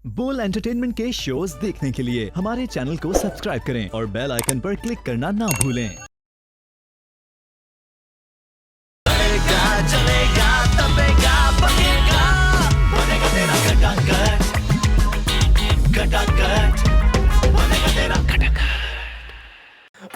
बोल एंटरटेनमेंट के शोज देखने के लिए हमारे चैनल को सब्सक्राइब करें और बेल आइकन पर क्लिक करना ना भूलें। चलेगा तपेगा पकेगा बनेगा तेरा खटाखट खटाखट बनेगा तेरा खटाखट।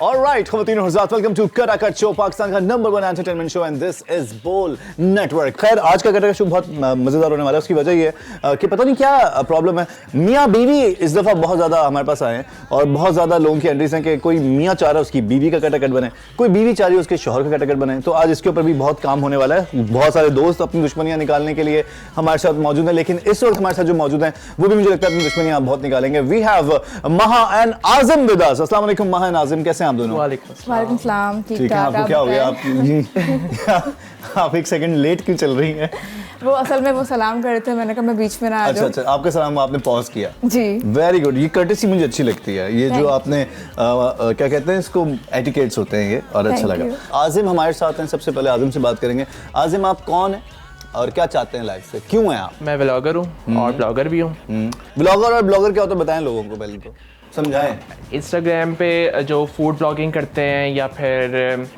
Alright, खवातीन और हज़रात, वेलकम टू कटाकट शो, पाकिस्तान का number 1 entertainment show and this is बोल नेटवर्क। खैर, आज का कटाकट शो बहुत मजेदार होने वाला है। उसकी वजह ये है कि पता नहीं क्या प्रॉब्लम है, मियाँ बीवी इस दफा बहुत ज्यादा हमारे पास आए हैं और बहुत ज्यादा लोगों की एंट्रीज हैं कि कोई मियाँ चाह रहा है उसकी बीवी का कटाकट बने, कोई बीवी चाह रही है उसके शौहर का कटाकट बने। तो आज इसके ऊपर भी बहुत काम होने वाला है। बहुत सारे दोस्त अपनी दुश्मनियां निकालने के लिए हमारे साथ मौजूद हैं, लेकिन इस वक्त हमारे साथ जो मौजूद हैं वो भी मुझे लगता है अपनी दुश्मनियां बहुत निकालेंगे। वी हैव महा एंड आज़िम विद अस। अस्सलाम वालेकुम महा एंड आज़िम, कैसे हैं आप दोनों? वालेकुम सलाम। ठीक ठीक है, ठाक। आपको क्या हो गया? आप एक सेकंड लेट क्यों चल रही हैं? वो असल में वो सलाम कर रहे थे, मैंने कहा मैं बीच में ना आ जाऊं। अच्छा, आपका सलाम आपने पॉज किया जी, वेरी गुड। ये कर्टेसी मुझे अच्छी लगती है, ये जो आपने क्या कहते हैं इसको, एटिकेट्स होते हैं ये, और अच्छा लगा। आज़िम हमारे साथ हैं, सबसे पहले आज़िम से बात करेंगे। आज़िम, आप कौन है और क्या चाहते हैं लाइफ से, क्यों हैं आप? मैं व्लॉगर हूँ और ब्लॉगर भी हूँ। व्लॉगर और ब्लॉगर क्या होता है बताएं लोगों को, पहले तो समझाएं। इंस्टाग्राम पे जो फूड ब्लॉगिंग करते हैं या फिर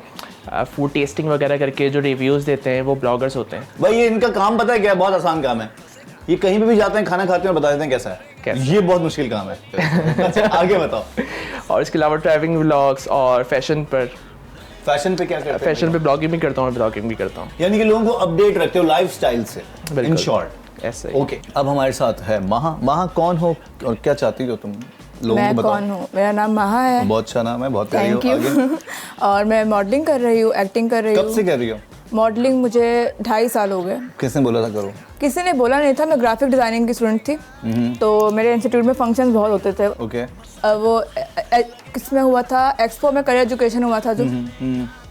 फूड टेस्टिंग वगैरह करके जो रिव्यूज़ देते हैं वो ब्लॉगर्स होते हैं। भाई ये इनका काम पता है क्या, बहुत आसान काम है। ये कहीं पे भी जाते हैं, खाना खाते हैं और बता देते हैं कैसा है। ये बहुत मुश्किल काम है। अच्छा, आगे बताओ। और इसके अलावा ट्रैवलिंग व्लॉग्स और फैशन पे क्या करते हैं? फैशन पे ब्लॉगिंग भी करता हूँ और ब्लॉगिंग भी करता हूँ। यानी कि लोगों को अपडेट रखते हो लाइफ स्टाइल से, इन शॉर्ट। ऐसे ही। ओके, अब हमारे साथ है महा। महा कौन हो और क्या चाहती हो तुम लोगों मैं को बताओ। कौन हूँ? मेरा नाम महा है। बहुत अच्छा नाम है, बहुत प्यारी हो। Thank you. और मैं मॉडलिंग कर रही हूँ, एक्टिंग कर रही हूँ। कब से कर रही हो मॉडलिंग? मुझे 2.5 साल हो गए। किसने बोला था करो? किसी ने बोला नहीं था, मैं ग्राफिक डिजाइनिंग की स्टूडेंट थी, तो मेरे इंस्टीट्यूट में फंक्शंस बहुत होते थे। ओके। वो किसमें हुआ था, एक्सपो में करियर एजुकेशन हुआ था जो,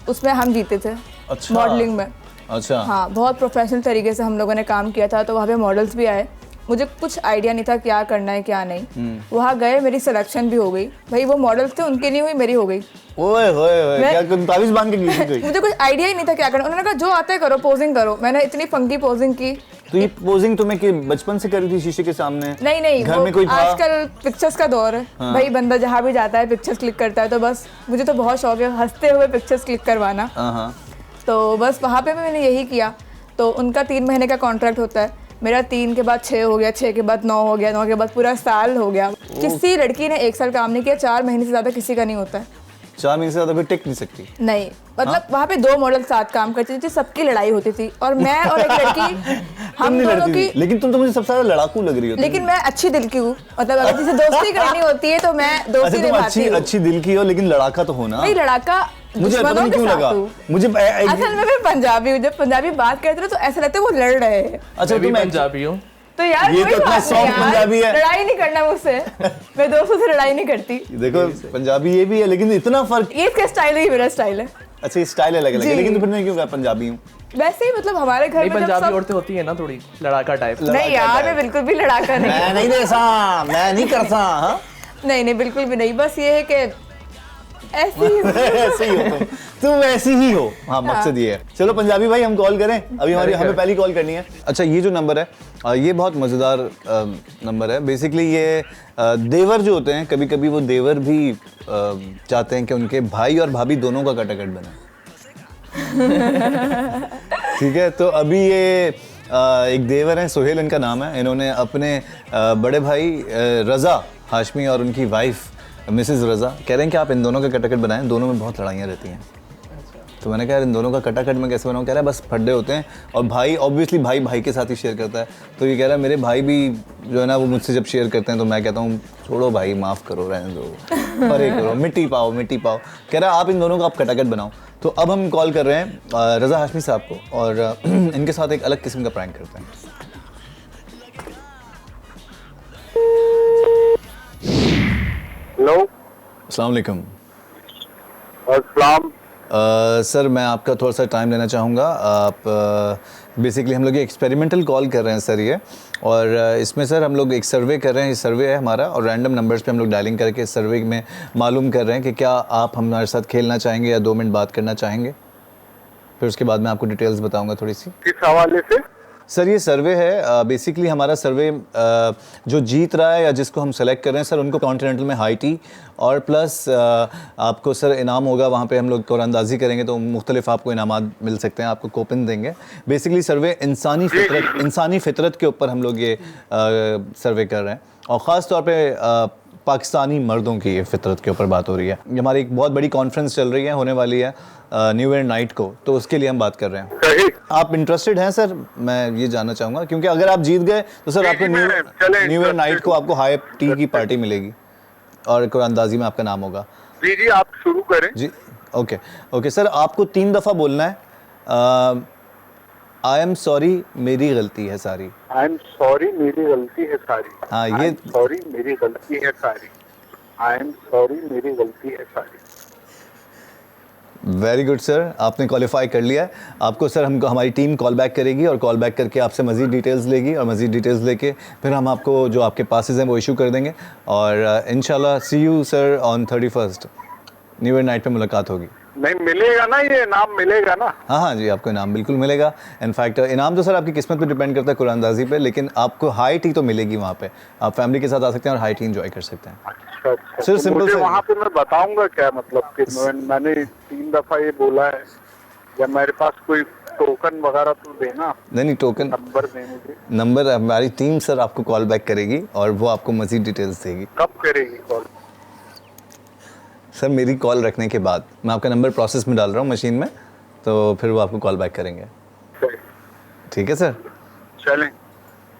उसमें हम जीते थे। अच्छा। मॉडलिंग में। अच्छा। हाँ, बहुत प्रोफेशनल तरीके से हम लोगों ने काम किया था, तो वहाँ पे मॉडल्स भी आए। मुझे कुछ आइडिया नहीं था क्या करना है क्या नहीं। वहाँ गए, मेरी सिलेक्शन भी हो गई। भाई वो मॉडल्स थे, उनकी नहीं हुई, मेरी हो गई। ओए होए, क्या तुम तावीज़ बांध के गई थी? मुझे कुछ आइडिया ही नहीं था क्या करना। उन्होंने कहा जो आता है करो, पोजिंग करो। मैंने इतनी फंकी पोजिंग की। तो ये पोजिंग तुम्हें कि बचपन से करी थी शीशे के सामने? नहीं, घर वो में कोई था? आजकल पिक्चर्स का दौर है। हाँ। भाई बंदा जहाँ भी जाता है पिक्चर्स क्लिक करता है, तो बस मुझे तो बहुत शौक है हंसते हुए पिक्चर्स क्लिक करवाना। हाँ। तो बस वहाँ पे मैंने यही किया। तो उनका 3 महीने का कॉन्ट्रैक्ट होता है, मेरा 3 के बाद 6 हो गया, 6 के बाद 9 हो गया, 9 के बाद पूरा साल हो गया। किसी लड़की ने 1 साल काम नहीं किया, 4 महीने से ज़्यादा किसी का नहीं होता है। 4 महीने से ज़्यादा फिर टिक नहीं सकती? नहीं, मतलब वहाँ पे 2 मॉडल साथ काम करती थी, सबकी लड़ाई होती थी, और मैं और एक लड़की हम दोनों की। लेकिन तुम तो मुझे सबसे ज्यादा लड़ाकू लग रही हो। लेकिन मैं अच्छी दिल की हूँ, मतलब अगर किसी दोस्ती करनी होती है तो मैं दोस्ती तुम निभाती हूँ। अच्छी दिल की हो, लेकिन लड़ाका तो हो ना। नहीं, लड़ाका मुझे पता नहीं क्यों लगा। मुझे असल में मैं पंजाबी हूँ, जब पंजाबी बात करते हो तो ऐसा लगता है वो लड़ रहे हैं। अच्छा, मैं भी तुम पंजाबी हूँ। तो यार ये कोई तो इतना बात नहीं soft पंजाबी है। यार, लड़ाई नहीं करना मुझसे। मैं दोस्तों से लड़ाई नहीं करती। देखो, पंजाबी ये भी है, लेकिन इतना फर्क। ये इसका स्टाइल है, ये मेरा स्टाइल है। अच्छा, ये स्टाइल अलग अलग है, जी। लेकिन तो फिर मैं क्यों कहा पंजाबी हूँ? वैसे ही मतलब हमारे घर नहीं, में जब पंजाबी सब। औरतें होती है ना थोड़ी लड़ाका टाइप। नहीं यार, मैं बिल्कुल भी लड़ाका नहीं। मैं नहीं देसा, मैं नहीं करता। हाँ, नहीं, बिल्कुल भी नहीं। बस ये है कि ऐसी ऐसे ही हो तुम ऐसी ही हो। हाँ, मकसद ये है। चलो पंजाबी भाई, हम कॉल करें अभी? हमें पहली कॉल करनी है। अच्छा, ये जो नंबर है ये बहुत मज़ेदार नंबर है। बेसिकली ये देवर जो होते हैं, कभी कभी वो देवर भी चाहते हैं कि उनके भाई और भाभी दोनों का कटाकट बने। ठीक है, तो अभी ये एक देवर हैं, सोहेल इनका नाम है। इन्होंने अपने बड़े भाई रज़ा हाशमी और उनकी वाइफ मिसेस रज़ा कह रहे हैं कि आप इन दोनों का कटाकट बनाएं, दोनों में बहुत लड़ाइयाँ रहती हैं। तो मैंने कहा इन दोनों का कटाकट में कैसे बनाऊँ? कह रहा है बस फड्डे होते हैं, और भाई ऑब्वियसली भाई के साथ ही शेयर करता है। तो ये कह रहा है मेरे भाई भी जो है ना वो मुझसे जब शेयर करते हैं तो मैं कहता हूँ छोड़ो भाई, माफ़ करो, रहने दो, परे करो, मिट्टी पाओ। कह रहा है आप इन दोनों का आप कटाकट बनाओ। तो अब हम कॉल कर रहे हैं रज़ा हाशमी साहब को, और इनके साथ एक अलग किस्म का प्रैंक करते हैं। हेलो, अस्सलाम वालेकुम। अस्सलाम। सर, मैं आपका थोड़ा सा टाइम लेना चाहूँगा। आप बेसिकली हम लोग ये एक्सपेरिमेंटल कॉल कर रहे हैं सर ये, और इसमें सर हम लोग एक सर्वे कर रहे हैं। ये सर्वे है हमारा, और रैंडम नंबर्स पे हम लोग डायलिंग करके इस सर्वे में मालूम कर रहे हैं कि क्या आप हमारे साथ खेलना चाहेंगे या 2 मिनट बात करना चाहेंगे। फिर उसके बाद मैं आपको डिटेल्स बताऊँगा थोड़ी सी। किस हवाले से? सर ये सर्वे है बेसिकली हमारा सर्वे जो जीत रहा है या जिसको हम सेलेक्ट कर रहे हैं सर उनको कॉन्टिनेंटल में हाई टी और प्लस आपको सर इनाम होगा वहाँ पे हम लोग कुरानंदाजी करेंगे तो मुख्तलिफ आपको इनामात मिल सकते हैं, आपको कोपन देंगे। बेसिकली सर्वे इंसानी फितरत के ऊपर हम लोग ये सर्वे कर रहे हैं और ख़ास तौर पे पाकिस्तानी मर्दों की ये फितरत के ऊपर बात हो रही है। हमारी एक बहुत बड़ी कॉन्फ्रेंस चल रही है, होने वाली है न्यू ईयर नाइट को, तो उसके लिए हम बात कर रहे हैं। सही। आप इंटरेस्टेड हैं सर? मैं ये जानना चाहूँगा क्योंकि अगर आप जीत गए तो सर आपको न्यू ईयर नाइट को आपको हाई टी की पार्टी मिलेगी और कुरानंदाजी में आपका नाम होगा। जी जी आप शुरू करें। जी ओके ओके सर, आपको 3 दफ़ा बोलना है आई एम सॉरी मेरी गलती है सारी। आई एम सॉरी मेरी गलती है सारी। हाँ, ये सॉरी मेरी गलती है सारी। आई एम सॉरी मेरी गलती है सारी। वेरी गुड सर, आपने क्वालिफाई कर लिया है। आपको सर हमको हमारी टीम कॉल बैक करेगी और कॉल बैक करके आपसे मज़ीद डिटेल्स लेगी और मज़ीद डिटेल्स लेके फिर हम आपको जो आपके पासेस हैं वो इशू कर देंगे और इंशाल्लाह see you sir on 31st new year night पे मुलाकात होगी। नहीं मिलेगा ना, ये इनाम मिलेगा ना? हाँ हाँ जी, आपको इनाम बिल्कुल मिलेगा। इनफैक्ट इनाम तो सर आपकी किस्मत पे डिपेंड करता है कुरानंदाजी पे, लेकिन आपको हाई टी तो मिलेगी वहाँ पे। आप फैमिली के साथ आ सकते हैं और हाई टी एंजॉय कर सकते हैं। अच्छा अच्छा। सर, तो सिंपल मुझे सा- वहाँ पे मैं बताऊंगा क्या, मतलब कि मैंने 3 दफा ये बोला है, या मेरे पास कोई टोकन वगैरह तो देना, नहीं टोकन नंबर दे मुझे। नंबर हमारी टीम सर आपको कॉल बैक करेगी और वो आपको मज़ीद डिटेल्स देगी। कब करेगी कॉल? सर मेरी कॉल रखने के बाद मैं आपका नंबर प्रोसेस में डाल रहा हूँ मशीन में, तो फिर वो आपको कॉल बैक करेंगे। ठीक है सर? चलें।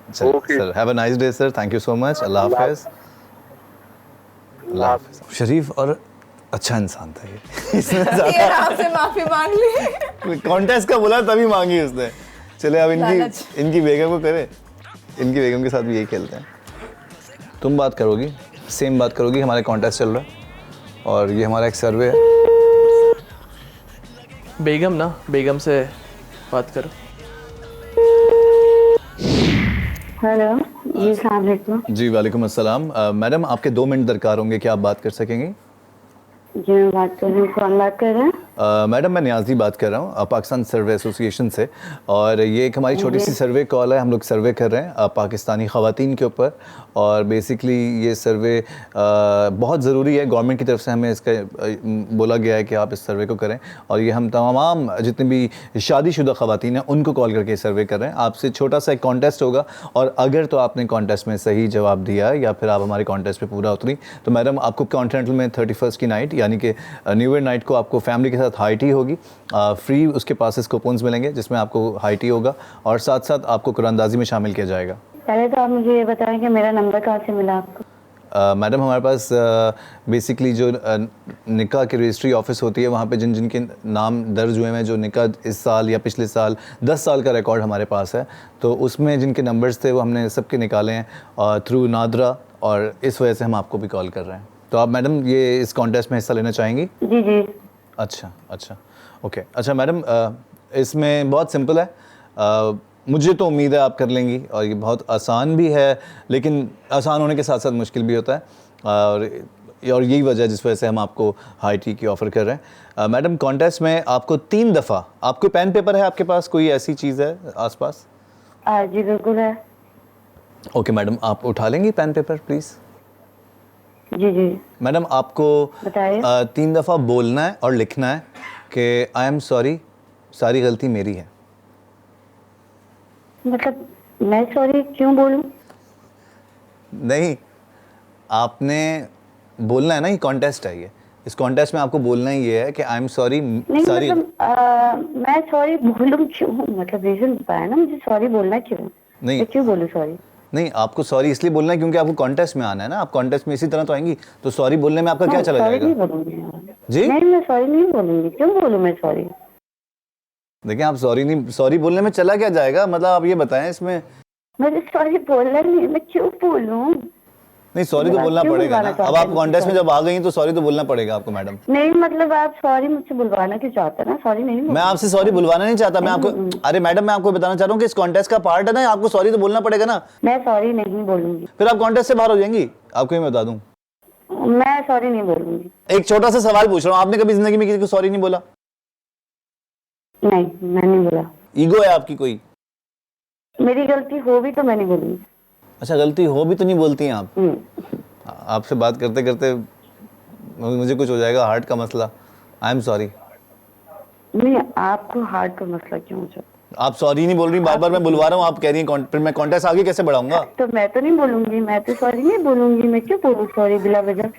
चलिए Okay. Sir, have a nice day sir, thank you so much, अल्लाह हाफिज़। अल्लाह हाफिज़। शरीफ और अच्छा इंसान था ये। इसने ये आपसे माफी मांग ली। कॉन्टेस्ट का बोला तभी मांगी उसने। चले अब लालच। इनकी बेगम को करे, इनकी बेगम के साथ भी यही खेलते हैं। तुम बात करोगी, सेम बात करोगी, हमारे कॉन्टेस्ट चल रहा है और ये हमारा एक सर्वे है। बेगम ना, बेगम से बात करो। हेलो जी, अस्सलाम वालेकुम। जी वालेकुम अस्सलाम। मैडम आपके 2 मिनट दरकार होंगे, क्या आप बात कर सकेंगी? जी मैं बात कर रही हूँ, कौन बात कर रहे हैं? मैडम मैं न्याजी बात कर रहा हूँ पाकिस्तान सर्वे एसोसिएशन से, और ये एक हमारी छोटी सी सर्वे कॉल है। हम लोग सर्वे कर रहे हैं पाकिस्तानी ख़वातीन के ऊपर, और बेसिकली ये सर्वे बहुत ज़रूरी है। गवर्नमेंट की तरफ से हमें इसका बोला गया है कि आप इस सर्वे को करें, और ये हम तमाम जितने भी शादीशुदा ख़वातीन हैं उनको कॉल करके सर्वे कर रहे हैं। आपसे छोटा सा एक कॉन्टेस्ट होगा, और अगर तो आपने कॉन्टेस्ट में सही जवाब दिया या फिर आप हमारे कॉन्टेस्ट पे पूरा उतरी तो मैडम आपको कॉन्टिनेंटल में 31st की नाइट यानी कि न्यू ईयर नाइट को आपको फैमिली के साथ हाई टी होगी, फ्री उसके पासेस कूपन्स मिलेंगे जिसमें आपको हाई टी होगा, और साथ साथ आपको कुरानंदाजी में शामिल किया जाएगा। पहले तो आप मुझे ये बताएं कि मेरा नंबर कहाँ से मिला आपको? मैडम हमारे पास बेसिकली जो निकाह की रजिस्ट्री ऑफिस होती है वहाँ पे जिन जिन के नाम दर्ज हुए हैं, जो निकाह इस साल या पिछले साल 10 साल का रिकॉर्ड हमारे पास है, तो उसमें जिनके नंबर्स थे वो हमने सबके निकाले हैं थ्रू नादरा, और इस वजह से हम आपको भी कॉल कर रहे हैं। तो आप मैडम ये इस कॉन्टेस्ट में हिस्सा लेना चाहेंगी? जी जी। अच्छा अच्छा ओके। अच्छा मैडम इसमें बहुत सिंपल है, मुझे तो उम्मीद है आप कर लेंगी, और ये बहुत आसान भी है, लेकिन आसान होने के साथ साथ मुश्किल भी होता है, और यही वजह है जिस वजह से हम आपको हाई टी की ऑफ़र कर रहे हैं। मैडम कॉन्टेस्ट में आपको 3 दफ़ा, आपको पेन पेपर है आपके पास, कोई ऐसी चीज़ है आसपास? जी बिल्कुल है। ओके मैडम, आप उठा लेंगी पेन पेपर प्लीज़? जी जी मैडम आपको बताइए। 3 दफ़ा बोलना है और लिखना है कि आई एम सॉरी, सारी गलती मेरी है। मतलब मैं सॉरी क्यों बोलूं? नहीं, आपने बोलना है ना, ये कॉन्टेस्ट है, ये इस कॉन्टेस्ट में आपको बोलना ही ये है कि आई एम सॉरी नहीं सारी। मतलब मैं सॉरी बोलूं क्यों? मतलब रीजन बताया ना मुझे, सॉरी बोलना क्यों? नहीं। मैं क्यों बोलूं सॉरी? नहीं, आपको सॉरी इसलिए बोलना है क्योंकि आपको कॉन्टेस्ट में आना है ना, आप कॉन्टेस्ट में इसी तरह तो आएंगी, तो सॉरी बोलने में आपका क्या चला सॉरी नहीं जाएगा? बोलूंगी जी? नहीं, मैं सॉरी नहीं बोलूंगी। क्यों बोलूं मैं सॉरी? देखिए आप सॉरी बोलने में चला क्या जाएगा, मतलब आप ये बताएं इसमें। मुझे सॉरी बोलना नहीं, मैं क्यों बोलूं? नहीं, सॉरी तो आप बोलना क्यों पड़ेगा ना, बुलवाना अब चाहते आप हैं कॉन्टेस्ट में मुझसे? जब आ गई तो सॉरी तो बोलना पड़ेगा आपको मैडम। नहीं मतलब आप सॉरी मुझसे बुलवाना क्यों चाहते हैं ना? सॉरी नहीं मैं आपसे सॉरी बुलवाना नहीं चाहता, मैं आपको, अरे मैडम मैं आपको बताना चाह रहा हूँ कि इस कॉन्टेस्ट का पार्ट है ना, आपको सॉरी तो बोलना पड़ेगा ना, मैं सॉरी नहीं बोलूंगी। फिर आप कॉन्टेस्ट से बाहर हो जाएंगी, आपको मैं बता दूं। मैं सॉरी नहीं बोलूंगी। एक छोटा सा सवाल पूछ रहा हूँ, आपने कभी जिंदगी में किसी को सॉरी नहीं बोला? नहीं, मैं नहीं बोला। ईगो है आपकी कोई? मेरी गलती हो भी तो मैं नहीं बोलूंगी। अच्छा, गलती हो भी तो नहीं बोलती हैं आप? आपसे बात करते करते मुझे कुछ हो जाएगा, हार्ट का मसला। I am sorry. नहीं, आपको हार्ट का मसला क्यों हो जाता? आप सॉरी नहीं बोल रही, बार बार मैं बुलवा रहा हूँ, आप कह रही हैं फिर मैं कॉन्टेस्ट आगे कैसे बढ़ाऊंगा? तो मैं तो नहीं बोलूंगी, मैं तो सॉरी नहीं बोलूंगी। मैं क्यों बोलूँ सॉरी बिला वजह?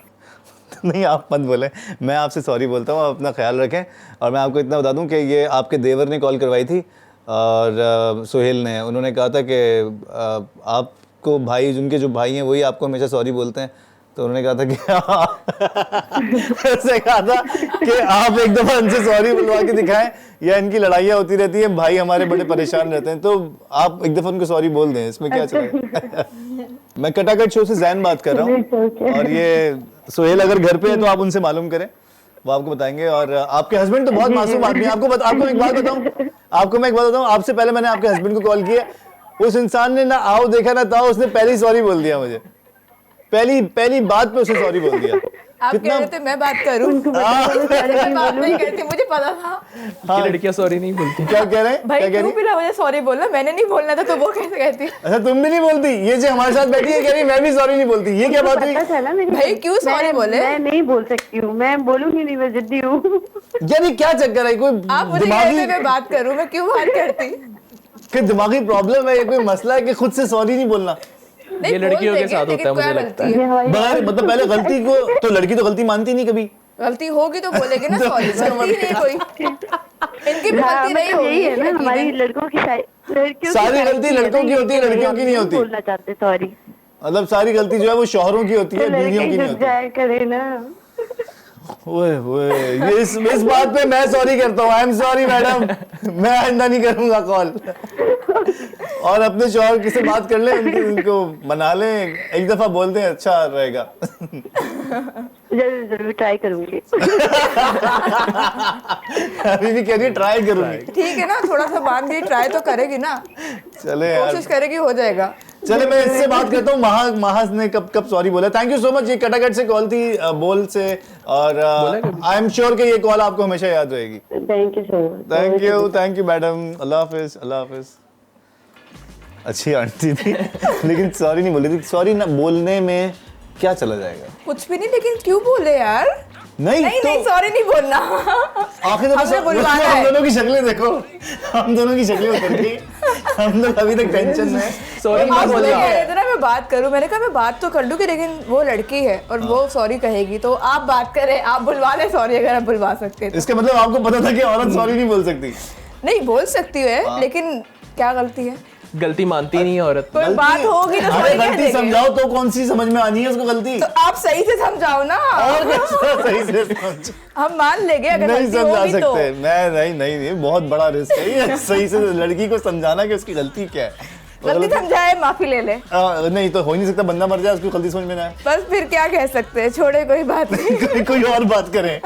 नहीं, आप मत बोले, मैं आपसे सॉरी बोलता हूँ, आप अपना ख्याल रखें। और मैं आपको इतना बता दूं कि ये आपके देवर ने कॉल करवाई थी और सोहेल ने, उन्होंने कहा था कि आपको भाई, जिनके जो भाई हैं वही आपको हमेशा सॉरी बोलते हैं। तो उन्होंने कहा था कि ऐसे कहा था कि आप एक दफ़ा इनसे सॉरी बुलवा के दिखाएं, या इनकी लड़ाइयाँ होती रहती हैं, भाई हमारे बड़े परेशान रहते हैं, तो आप एक दफ़ा उनको सॉरी बोल दें, इसमें क्या चलेगा। मैं कटाकट शो से जैन बात कर रहा हूँ, और ये सोहेल अगर घर पे है तो आप उनसे मालूम करें, वो आपको बताएंगे। और आपके हस्बैंड तो बहुत मासूम आदमी है। आपको मैं एक बात बताऊं, आपसे पहले मैंने आपके हस्बैंड को कॉल किया, उस इंसान ने ना आओ देखा ना था, उसने पहले ही सॉरी बोल दिया मुझे, पहली बात पे उसने सॉरी बोल दिया। आप कह रहे थे मैं बात करूं, मैं बात नहीं करती, मुझे पता था कि लड़कियां सॉरी नहीं बोलती। क्या कह रहे हैं? भाई क्या कह तू रही? बिना मुझे सॉरी बोलना, मैंने नहीं बोलना था तो वो कैसे कहती? अच्छा, तुम भी नहीं बोलती? ये जो हमारे साथ बैठी है कह रही मैं भी सॉरी नहीं बोलती, ये क्या बात हुई? पता चला मेरी भाई क्यों सॉरी बोले? मैं नहीं बोल सकती हूँ, मैं बोलूंगी नहीं, मैं जिद्दी हूँ। यानी क्या चक्कर है? कोई आप मुझे कहते थे मैं बात करूं, मैं क्यों बात करती? कि दिमागी प्रॉब्लम है, ये कोई मसला है कि खुद से सॉरी नहीं बोलना? ये लड़कियों के साथ होता है, मुझे लगता है। बगैर मतलब पहले गलती को तो लड़की तो गलती मानती नहीं कभी। गलती होगी तो बोलेगी ना सॉरी, गलती ही नहीं कोई, इनकी भी हाँ, गलती नहीं मतलब यही है होगी। ना, हमारी लड़कों की सारी गलती लड़कों की होती है, लड़कियों की नहीं होती। बोलना चाहते सॉरी, मतलब सारी गलती जो है वो शौहरों की होती है, तो बीवियों की लड़के नहीं जब होती। जाया करे ना। ओए ये इस बात पे मैं सॉरी करता हूँ। आई एम सॉरी मैडम, मैं आइंदा नहीं करूंगा कॉल। और अपने शौहर किसी बात कर ले, उनको मना ले, एक दफा बोल दें, अच्छा रहेगा। जरूर जरूर ट्राई करूंगी। अभी भी कह रही है ट्राई करूंगी। ठीक है ना, थोड़ा सा बांध दी, ट्राई तो करेगी ना, चले यार, कोशिश करेगी, हो जाएगा। चले मैं इससे बात करता हूँ। महाज ने कब सॉरी बोला? Thank you so much. ये कटाकट से कॉल थी, बोल से, और आई एम श्योर कि ये कॉल आपको हमेशा याद रहेगी। Thank you so much. Thank you madam. अल्लाह हाफिज, अल्लाह हाफिज। अच्छी आंटी थी लेकिन सॉरी नहीं बोली थी। सॉरी ना बोलने में क्या चला जाएगा? कुछ भी नहीं, लेकिन क्यों बोले यार? नहीं नहीं तो नहीं, सॉरी नहीं बोलना। आखिर तो हमें बुलवाना हम है। दोनों की शक्लें देखो, हम दोनों की शक्लें उतर गई, हम लोग अभी तक टेंशन में। सॉरी आप नहीं मुझे बोला। कह रहे थे ना मैं बात करूं, मैंने कहा मैं बात तो कर लूंगी, लेकिन वो लड़की है और वो सॉरी कहेगी, तो आप बात करें, आप बुलवा ले सॉरी, अगर आप बुलवा सकते तो। इसका मतलब आपको पता था कि औरत सॉरी नहीं बोल सकती? नहीं बोल सकती है, लेकिन क्या गलती है? गलती मानती नहीं है औरत। कोई बात होगी तो अरे सॉरी कह गलती देंगे। समझाओ तो कौन सी समझ में आनी है उसको गलती? तो आप सही से समझाओ ना, और कैसे सही से समझ? हम मान लेंगे अगर नहीं गलती समझा होगी तो। सकते। मैं नहीं, बहुत बड़ा रिस्क है ये, सही से लड़की को समझाना कि उसकी गलती क्या है। गलती समझाए, माफी ले ले, नहीं तो हो ही नहीं सकता, बंदा मर जाए उसको गलती समझ में ना आए। बस फिर क्या कह सकते हैं, छोड़े, कोई बात नहीं। कोई और बात करें।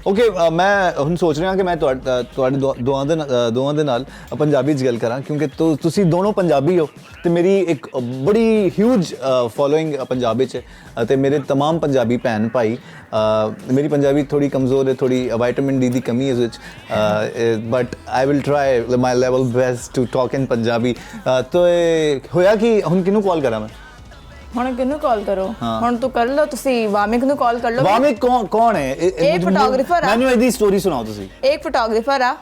ओके, मैं ਹੁਣ ਸੋਚ ਰਿਹਾ ਕਿ ਮੈਂ ਤੁਹਾਡੇ ਦੋਵਾਂ ਦੇ ਨਾਲ ਪੰਜਾਬੀ 'ਚ ਗੱਲ ਕਰਾਂ, ਕਿਉਂਕਿ ਤੁਸੀਂ ਦੋਨੋਂ ਪੰਜਾਬੀ ਹੋ ਤੇ ਮੇਰੀ ਇੱਕ ਬੜੀ ਹਿਊਜ ਫੋਲੋਇੰਗ ਪੰਜਾਬ ਵਿੱਚ ਹੈ ਤੇ ਮੇਰੇ तमाम ਪੰਜਾਬੀ ਭੈਣ ਭਾਈ। ਮੇਰੀ ਪੰਜਾਬੀ ਥੋੜੀ ਕਮਜ਼ੋਰ ਹੈ, ਥੋੜੀ ਵਿਟਾਮਿਨ ਡੀ ਦੀ ਕਮੀ ਹੈ ਇਸ ਵਿੱਚ, but I will try my level best to talk in Punjabi. तो ਹੋਇਆ ਕਿ ਹੁਣ ਕਿਹਨੂੰ ਕਾਲ ਕਰਾਂ ਮੈਂ? ਹੁਣ ਕਿਹਨੂੰ ਕਾਲ ਕਰੋ? ਹੁਣ ਤੂੰ ਕਰ ਲਓ, ਤੁਸੀਂ ਵਾਮਿਕ ਨੂੰ ਕਾਲ ਕਰ ਲਓ। ਵਾਮਿਕ ਕੌਣ ਹੈ? ਇਹ photographer ਆ। ਮੈਨੂੰ ਇਹਦੀ ਸਟੋਰੀ ਸੁਣਾਓ ਤੁਸੀਂ। ਇੱਕ ਫੋਟੋਗ੍ਰਾਫਰ ਆ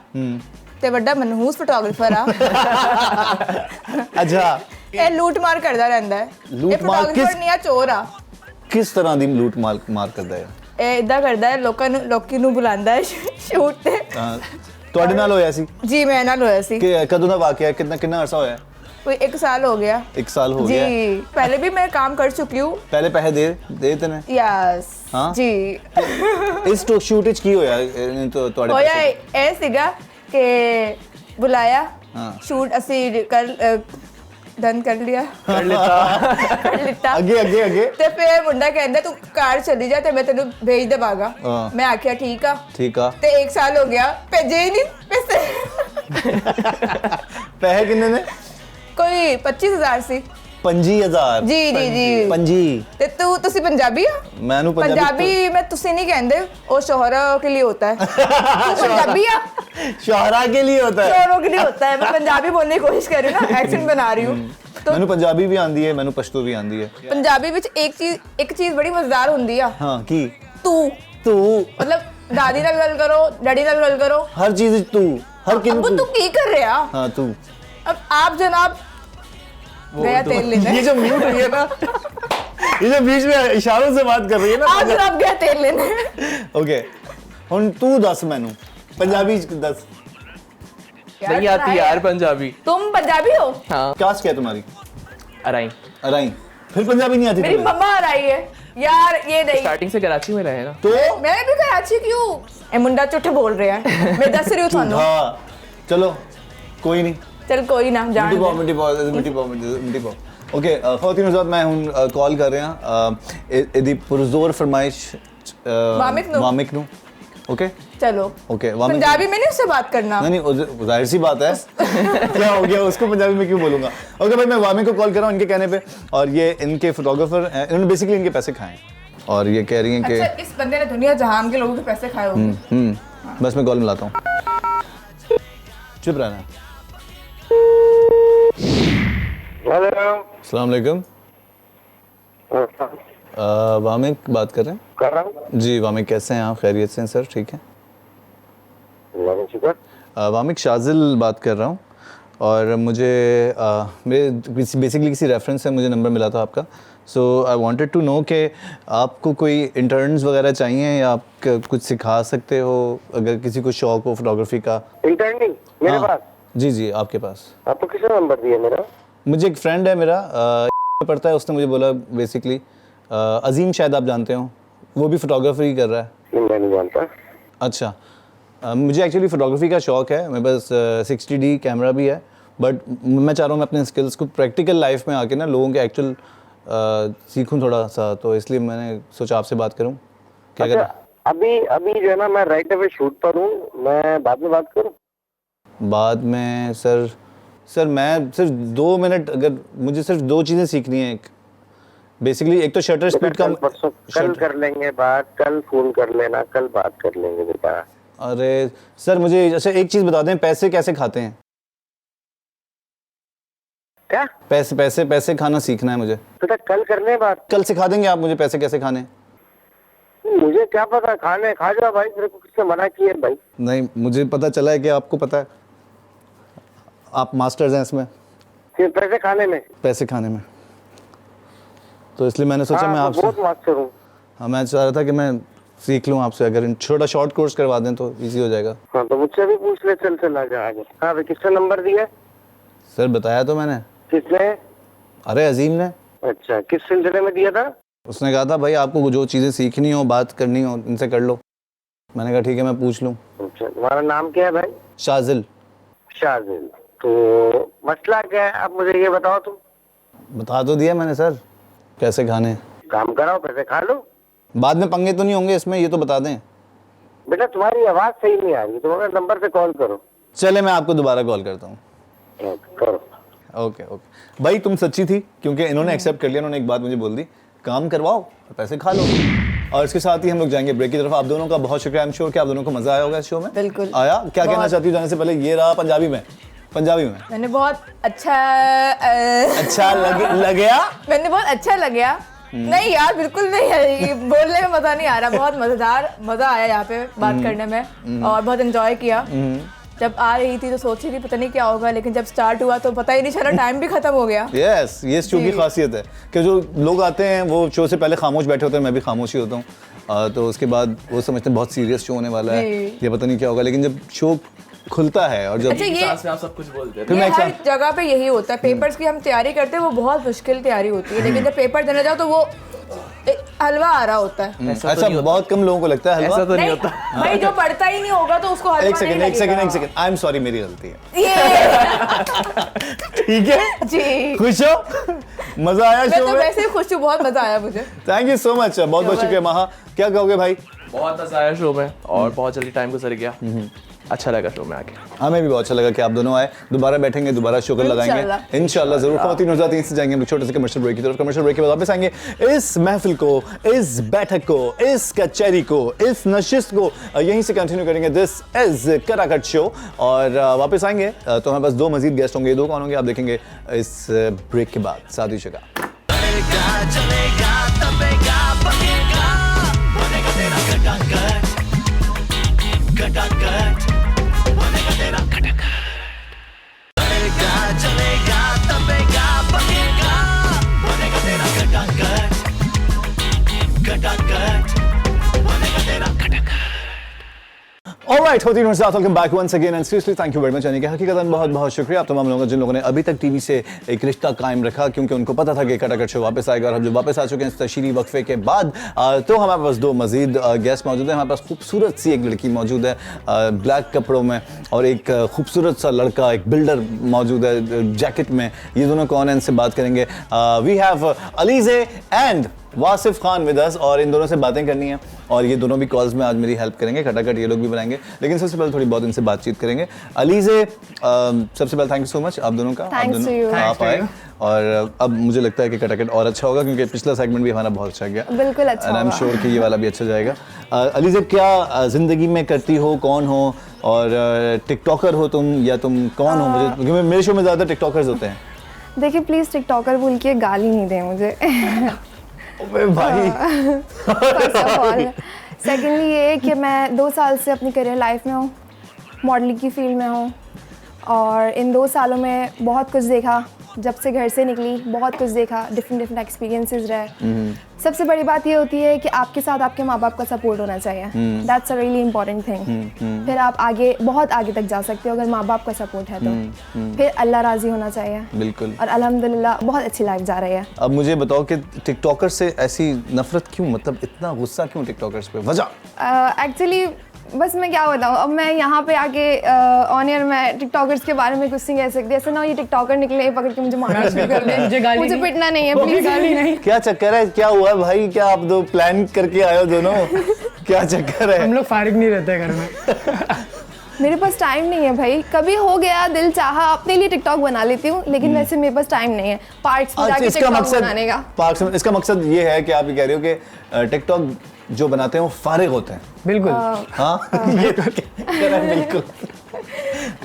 ਤੇ ਵੱਡਾ ਮਨਹੂਸ ਫੋਟੋਗ੍ਰਾਫਰ ਆ। ਅੱਛਾ, ਇਹ ਲੂਟ ਮਾਰ ਕਰਦਾ ਰਹਿੰਦਾ ਹੈ। ਲੂਟ ਇਹ ਮਾਰ ਫੋਟੋਗ੍ਰਾਫਰ ਨਹੀਂ ਆ, ਚੋਰ ਆ। ਕਿਸ ਤਰ੍ਹਾਂ ਦੀ ਲੂਟ ਮਾਰ ਕਰਦਾ ਹੈ? ਇਹ ਇਦਾਂ ਕਰਦਾ ਹੈ, ਲੋਕੀ ਨੂੰ ਬੁਲਾਉਂਦਾ ਹੈ ਸ਼ੂਟ ਤੇ। ਤੁਹਾਡੇ ਨਾਲ ਹੋਇਆ ਸੀ? ਜੀ ਮੈਂ ਨਾਲ ਹੋਇਆ ਸੀ। ਕਿ ਕਦੋਂ ਦਾ ਵਾਕਿਆ ਹੈ? ਕਿੰਨਾ ਅਰਸਾ ਹੋਇਆ? कोई 1 साल हो गया। 1 साल हो जी, गया? पहले भी मैं काम कर चुकी हूँ। पहले पैसे दे तने? यस हाँ? जी। इस शूट की होया तो ਤੁਹਾਡੇ ਹੋਇਆ ਇਹ ਸੀਗਾ ਕਿ ਬੁਲਾਇਆ, हाँ। ਸ਼ੂਟ ਅਸੀਂ ਡਨ ਕਰ ਲਿਆ, कर लेता। ਕਰ ਲਿੱਤਾ। ਅੱਗੇ ਤੇ ਫਿਰ ਮੁੰਡਾ ਕਹਿੰਦਾ ਤੂੰ ਕਾਰ ਚਲੀ ਜਾ ਤੇ ਮੈਂ ਤੈਨੂੰ ਭੇਜ ਦੇਵਾਂਗਾ। ਹਾਂ। ਮੈਂ ਆਖਿਆ ਠੀਕ ਆ। ਠੀਕ ਆ। ਤੇ 1 ਸਾਲ ਹੋ ਗਿਆ, ਭੇਜੇ ਹੀ ਨਹੀਂ ਪੈਸੇ। ਪੈਸੇ ਕਿੰਨੇ ਨੇ? ਕੋਈ 25,000 ਸੀ। 5000 जी जी जी ਪੰਜੀ ਤੇ ਤੁਸੀਂ ਪੰਜਾਬੀ ਹੋ ਮੈਨੂੰ ਪੰਜਾਬੀ ਮੈਂ ਤੁਸੀਂ ਨਹੀਂ ਕਹਿੰਦੇ ਉਹ शोहरा के लिए होता है तू पंजाबी है शोहरा के लिए होता है शोहरों के लिए होता है मैं पंजाबी बोलने की कोशिश कर रही हूँ ना एक्सेंट बना रही हूँ तो ਮੈਨੂੰ ਪੰਜਾਬੀ ਵੀ ਆਂਦੀ ਹੈ ਮੈਨੂੰ ਪਸ਼ਤੋ ਵੀ ਆਂਦੀ ਹੈ पंजाबी ਵਿੱਚ ਇੱਕ ਚੀਜ਼ ਬੜੀ ਮਜ਼ੇਦਾਰ ਹੁੰਦੀ ਆ ਹਾਂ ਕੀ ਤੂੰ ਤੂੰ मतलब दादी ਨਾਲ ਗੱਲ ਕਰੋ डैडी ਨਾਲ ਗੱਲ ਕਰੋ हर चीज तू हर किन अब तू की कर रहा हाँ तू अब आप जनाब गया तेल लेने ये जो म्यूट हुई है ना ये जो बीच में इशारों से बात कर रही है आप ना जनाब गया तेल लेने ओके हुन तू दस मैनू पंजाबी दस नहीं आती यार पंजाबी। तुम पंजाबी हो हाँ कास्ट क्या है तुम्हारी अराई अराई फिर पंजाबी नहीं आती मेरी तुम्हें? मम्मा आ रही है यार ये नहीं स्टार्टिंग से कराची में रहे ना। तो मैं भी कराची क्यों ए मुंडा झूठ बोल रहा है मैं दस रही हूँ थानू हाँ चलो कोई नहीं चल कोई ना जान दे। ਮਿੱਟੀ ਪਾਓ ਓਕੇ ਖਵਾਤੀਨ ਹਜ਼ਰਤ ਮੈਂ ਹੁਣ ਕਾਲ ਕਰ ਰਿਹਾ ਇਹਦੀ ਪੁਰਜ਼ੋਰ ਫਰਮਾਇਸ਼ ਵਾमिक ਨੂੰ ओके चलो ओके पंजाबी में नहीं उससे बात करना नहीं जाहिर सी बात है क्या हो गया उसको पंजाबी में क्यों बोलूंगा ओके भाई मैं वामी को कॉल कर रहा हूँ इनके कहने पे और ये इनके फोटोग्राफर हैं इन्होंने बेसिकली इनके पैसे खाए हैं और ये कह रही हैं कि अच्छा इस बंदे ने दुनिया जहान के लोगों के पैसे खाए होंगे बस मैं कॉल मिलाता हूँ चुप रहना हेलो अस्सलाम वालेकुम वामिक बात कर रहे हैं कर रहा हूँ जी वामिक कैसे हैं आप खैरियत से हैं सर ठीक है शुक्र वामिक शाजिल बात कर रहा हूँ और मुझे मेरे बेसिकली किसी रेफरेंस से मुझे नंबर मिला था आपका सो आई वांटेड टू नो कि आपको कोई इंटर्न्स वगैरह चाहिए या आप कुछ सिखा सकते हो अगर किसी को शौक हो फोटोग्राफी का इंटर्निंग मेरे हाँ, पास जी जी आपके पास आपको किसने नंबर दिया मेरा मुझे एक फ्रेंड है मेरा पढ़ता है उसने मुझे बोला बेसिकली अजीम शायद आप जानते हो वो भी फोटोग्राफी कर रहा है मैं नहीं जानता अच्छा मुझे एक्चुअली फ़ोटोग्राफी का शौक़ है मेरे पास 60D कैमरा भी है बट मैं चाह रहा हूँ मैं अपने स्किल्स को प्रैक्टिकल लाइफ में आके ना लोगों के एक्चुअल सीखूं थोड़ा सा तो इसलिए मैंने सोचा आपसे बात करूँ क्या अच्छा, अभी जो है ना मैं राइट अवे शूट पर हूँ मैं बाद में बात करूँ बाद में सर मैं सिर्फ 2 मिनट अगर मुझे सिर्फ 2 चीज़ें सीखनी है बेसिकली एक तो शटर स्पीड का परसों कल कर लेंगे बात कल फोन कर लेना कल बात कर लेंगे बेटा अरे सर मुझे अच्छा एक चीज़ बता दें पैसे कैसे खाते हैं क्या पैसे खाना सीखना है मुझे बेटा कल करने बात कल सिखा देंगे आप मुझे पैसे कैसे खाने मुझे क्या पता खाने खा जाओ भाई तेरे को किसने मना किया है भाई नहीं मुझे पता चला है कि आपको पता है आप मास्टर्स हैं इसमें फिर पैसे खाने में पैसे खाने में तो इसलिए मैंने सोचा मैं आपसे बहुत मास्टर हूँ हाँ मैं चाह रहा था कि मैं सीख लूँ आपसे अगर छोटा शॉर्ट कोर्स करवा दें तो इजी हो जाएगा हाँ तो मुझसे भी पूछ ले चल आगे हाँ भाई किसने नंबर दिया सर बताया तो मैंने किसने अरे अजीम ने अच्छा किस सिलसिले में दिया था उसने कहा था भाई आपको जो चीज़ें सीखनी हो बात करनी हो इनसे कर लो मैंने कहा ठीक है मैं पूछ लूँ अच्छा तुम्हारा नाम क्या है भाई शाजिल शाजिल तो मसला क्या है अब मुझे ये बताओ तुम बता तो दिया मैंने सर कैसे खाने काम कराओ पैसे खा लो बाद में पंगे तो नहीं होंगे इसमें ये तो बता दें बेटा तुम्हारी आवाज सही नहीं आ रही तुम अपने नंबर से कॉल करो चले मैं आपको दोबारा कॉल करता हूँ करो ओके भाई तुम सच्ची थी क्योंकि इन्होंने एक्सेप्ट कर लिया इन्होंने एक बात मुझे बोल दी काम करवाओ और पैसे खा लो और इसके साथ ही हम लोग जाएंगे ब्रेक की तरफ आप दोनों का बहुत शुक्रिया आई एम श्योर कि आप दोनों को मजा आया होगा इस शो में बिल्कुल आया क्या कहना चाहती हूँ जाने से पहले ये रहा पंजाबी में मैंने बहुत अच्छा लगया मैंने बहुत अच्छा लगा नहीं यार बिल्कुल नहीं है ये बोलने में मजा नहीं आ रहा बहुत मजा आया यहाँ पे बात करने में और बहुत एंजॉय किया जब आ रही थी तो सोच रही थी पता नहीं क्या होगा लेकिन जब स्टार्ट हुआ तो पता ही नहीं चला टाइम भी खत्म हो गया यस ये शो की खासियत है कि जो लोग आते हैं वो शो से पहले खामोश बैठे होते हैं मैं भी खामोश ही होता हूँ तो उसके बाद वो समझते हैं बहुत सीरियस शो होने वाला है ये पता नहीं क्या होगा लेकिन जब शो खुलता है और जब अच्छा ये आप सब कुछ बोलते हैं फिर मैं हर जगह पे यही होता है पेपर्स की हम तैयारी करते हैं वो बहुत मुश्किल तैयारी होती है लेकिन जब पेपर देने जाओ तो वो हलवा आ रहा होता है ऐसा बहुत कम लोगों को लगता है हलवा ऐसा तो नहीं नहीं होता भाई जो पढ़ता ही नहीं होगा तो उसको हलवा एक नहीं लगेगा। सेकंड आई एम सॉरी मेरी गलती है ये ठीक है जी खुश हो मजा आया मैं शो तो में वैसे ही खुश हूँ बहुत मजा आया मुझे थैंक यू सो मच बहुत बहुत शुक्रिया महा क्या कहोगे भाई बहुत मजा आया शो में और बहुत जल्दी टाइम गुजर गया अच्छा लगा शो में आके। हमें भी बहुत अच्छा लगा कि आप दोनों आए, दोबारा बैठेंगे, दोबारा शो लगाएंगे इंशाल्लाह जरूर। खवातीन और ज़ातीन से जाएंगे हम छोटे से कमर्शियल ब्रेक की तरफ। कमर्शियल ब्रेक के बाद वापस आएंगे इस महफिल को, इस बैठक को, इस कचहरी को, इस नशिस्त को यहीं से कंटिन्यू करेंगे। दिस इज कटाकट शो और वापस आएंगे तो हमारे पास 2 मजीद गेस्ट होंगे। 2 कौन होंगे आप देखेंगे इस ब्रेक के बाद। साथ ही जगह चलेगा चलेगा तबेगा बनेगा बनेगा तेरा खटाखट खटाखट बनेगा तेरा खटाखट चलेगा चलेगा तबेगा बनेगा बनेगा तेरा खटाखट खटाखट बनेगा तेरा खटाखट। Alright, खवातीन और साथ welcome back once again and seriously thank you very much. यानी कि हकीकतन बहुत बहुत शुक्रिया आप तमाम लोगों का जिन लोगों ने अभी तक टीवी से एक रिश्ता कायम रखा, क्योंकि उनको पता था कि कटाकट शो वापस आएगा। और हम जो वापस आ चुके हैं इस तशरीरी वक्फे के बाद, तो हमारे पास 2 मजीद गेस्ट मौजूद हैं। हमारे पास खूबसूरत सी एक लड़की मौजूद है ब्लैक कपड़ों में, और एक खूबसूरत सा लड़का, एक बिल्डर मौजूद है जैकेट में। ये दोनों कौन है, इनसे बात करेंगे। We have Alizeh and Wasif Khan with us, और इन दोनों से बातें करनी है और ये दोनों भी कॉल्स में आज मेरी हेल्प करेंगे। खटाखट ये लोग भी बनाएंगे, लेकिन सबसे पहले थोड़ी बहुत इनसे बातचीत करेंगे। अलीज़े, सबसे पहले थैंक यू सो मच आप दोनों का, आप आए। और अब मुझे लगता है कि खटाखट और अच्छा होगा, क्योंकि पिछला सेगमेंट भी हमारा बहुत अच्छा गया। बिल्कुल अच्छा एंड आई एम श्योर कि ये वाला भी अच्छा जाएगा। अलीज़े, क्या ज़िंदगी में करती हो, कौन हो, और टिकटॉकर हो तुम या तुम कौन हो? मुझे, क्योंकि मेरे शो में ज़्यादा टिकटॉकर्स होते हैं। देखिए प्लीज़ टिकटॉकर बोल के गाली नहीं दें मुझे। भाई फर्स्ट ऑफ ऑल, सेकेंडली ये कि मैं 2 साल से अपनी करियर लाइफ में हूँ, मॉडलिंग की फील्ड में हूँ, और इन 2 सालों में बहुत कुछ देखा। जब से घर से निकली बहुत कुछ देखा, डिफरेंट एक्सपीरियंसेस रहे। सबसे बड़ी बात ये होती है कि आपके साथ आपके माँ बाप का सपोर्ट होना चाहिए। That's a really important thing. फिर आप आगे, बहुत आगे तक जा सकते हो अगर माँ बाप का सपोर्ट है तो। फिर अल्लाह राजी होना चाहिए। बिल्कुल। और अल्हम्दुलिल्लाह बहुत अच्छी लाइफ जा रही है। अब मुझे बताओ कि टिकटॉकर से ऐसी नफरत क्यों, मतलब इतना गुस्सा क्यों टिकटॉकर्स पे? वजह एक्चुअली बस मैं क्या बताऊँ, अब मैं यहाँ पे आके ऑन एयर मैं टिकटॉकर्स के बारे में कुछ नहीं कह सकती। ऐसा ना ये टिकटॉकर निकले, ये पकड़ के मुझे मारना शुरू कर दे। मुझे पिटना नहीं है प्लीज। गाली नहीं। क्या चक्कर है, क्या हुआ भाई? क्या आप 2 प्लान करके आए हो दोनों? क्या चक्कर है? हम लोग फारिग नहीं रहते घर में। मेरे पास टाइम नहीं है भाई, कभी हो गया दिल चाहा अपने लिए टिकटॉक बना लेती हूँ, लेकिन वैसे मेरे पास टाइम नहीं है पार्क्स में जाके टिकटॉक बनाने का। पार्क्स में इसका मकसद ये है कि आप ये कह रहे हो कि टिकटॉक जो बनाते हैं वो फारिग होते हैं। बिल्कुल। हाँ ये तो कह रहा है, बिल्कुल।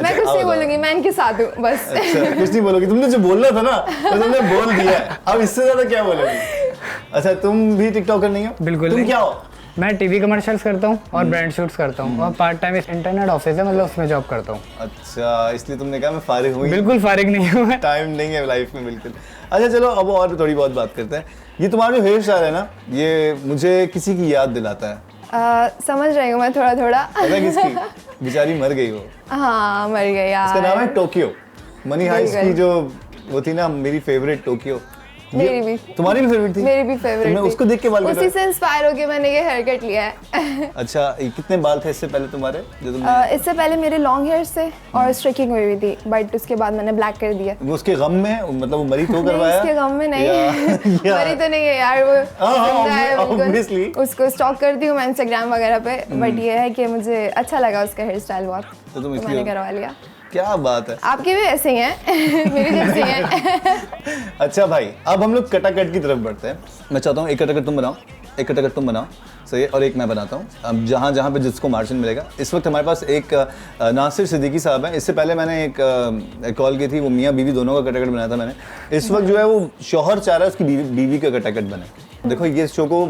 मैं कुछ नहीं बोलूंगी, मैं इनके साथ हूँ बस। अच्छा, कुछ नहीं बोलोगी? तुमने जो बोलना था ना तो तुमने बोल दिया है, अब इससे ज्यादा क्या बोलोगी? अच्छा, तुम भी टिकटॉकर नहीं हो? बिल्कुल। तुम क्या हो? मैं टीवी कमर्शियल्स करता हूँ और ब्रांड शूट्स करता हूँ, और पार्ट टाइम इंटरनेट ऑफिस है, मतलब उसमें जॉब करता हूँ। अच्छा, इसलिए तुमने कहा मैं फारिग हूँ? बिल्कुल फारिग नहीं हूँ मैं। टाइम नहीं है लाइफ में, बिल्कुल। अच्छा चलो, अब और थोड़ी बहुत बात करते हैं। ये तुम्हारा जो हेयर स्टाइल है ना, ये मुझे किसी की याद दिलाता है। समझ रही हूँ मैं थोड़ा थोड़ा। पता है किसकी? बेचारी मर गई वो। हाँ मर गई यार। इसका नाम है टोक्यो। मनी हाइस्ट की जो वो थी ना, मेरी फेवरेट टोक्यो। मेरी भी। तुम्हारी भी फेवरेट थी? मेरी भी फेवरेट तुमने उसको देख के बाल उसी से इंस्पायर होके मैंने ये हेयर कट लिया है। अच्छा, कितने बाल थे इससे पहले तुम्हारे जो तुमने? इससे पहले मेरे लॉन्ग हेयर्स थे और स्ट्रिकिंग हुई थी, बट उसके बाद मैंने ब्लैक कर दिया। वो उसके गम में, मतलब वो मरी तो करवाया? उसके गम में नहीं। मरी तो नहीं है यार वो। obviously। उसको स्टॉक करती हूँ मैं इंस्टाग्राम वगैरह पे, बट ये है कि मुझे अच्छा लगा उसका हेयर स्टाइल बहुत, तो तुम मैंने करवा लिया। क्या बात है, आपके भी ऐसे ही हैं। मेरे जैसे हैं। अच्छा भाई, अब हम लोग कटाकट की तरफ बढ़ते हैं। मैं चाहता हूँ एक कटाकट तुम बनाओ, एक कटाकट तुम बनाओ, सही है, और एक मैं बनाता हूँ। अब जहाँ जहाँ पे जिसको मार्जिन मिलेगा। इस वक्त हमारे पास एक नासिर सिद्दीकी साहब हैं। इससे पहले मैंने एक कॉल की थी, वो मियाँ बीवी दोनों का कटाकट बनाया था मैंने। इस वक्त जो है वो शौहर चाह रहा है उसकी बीवी का कटाकट बने। देखो ये शो को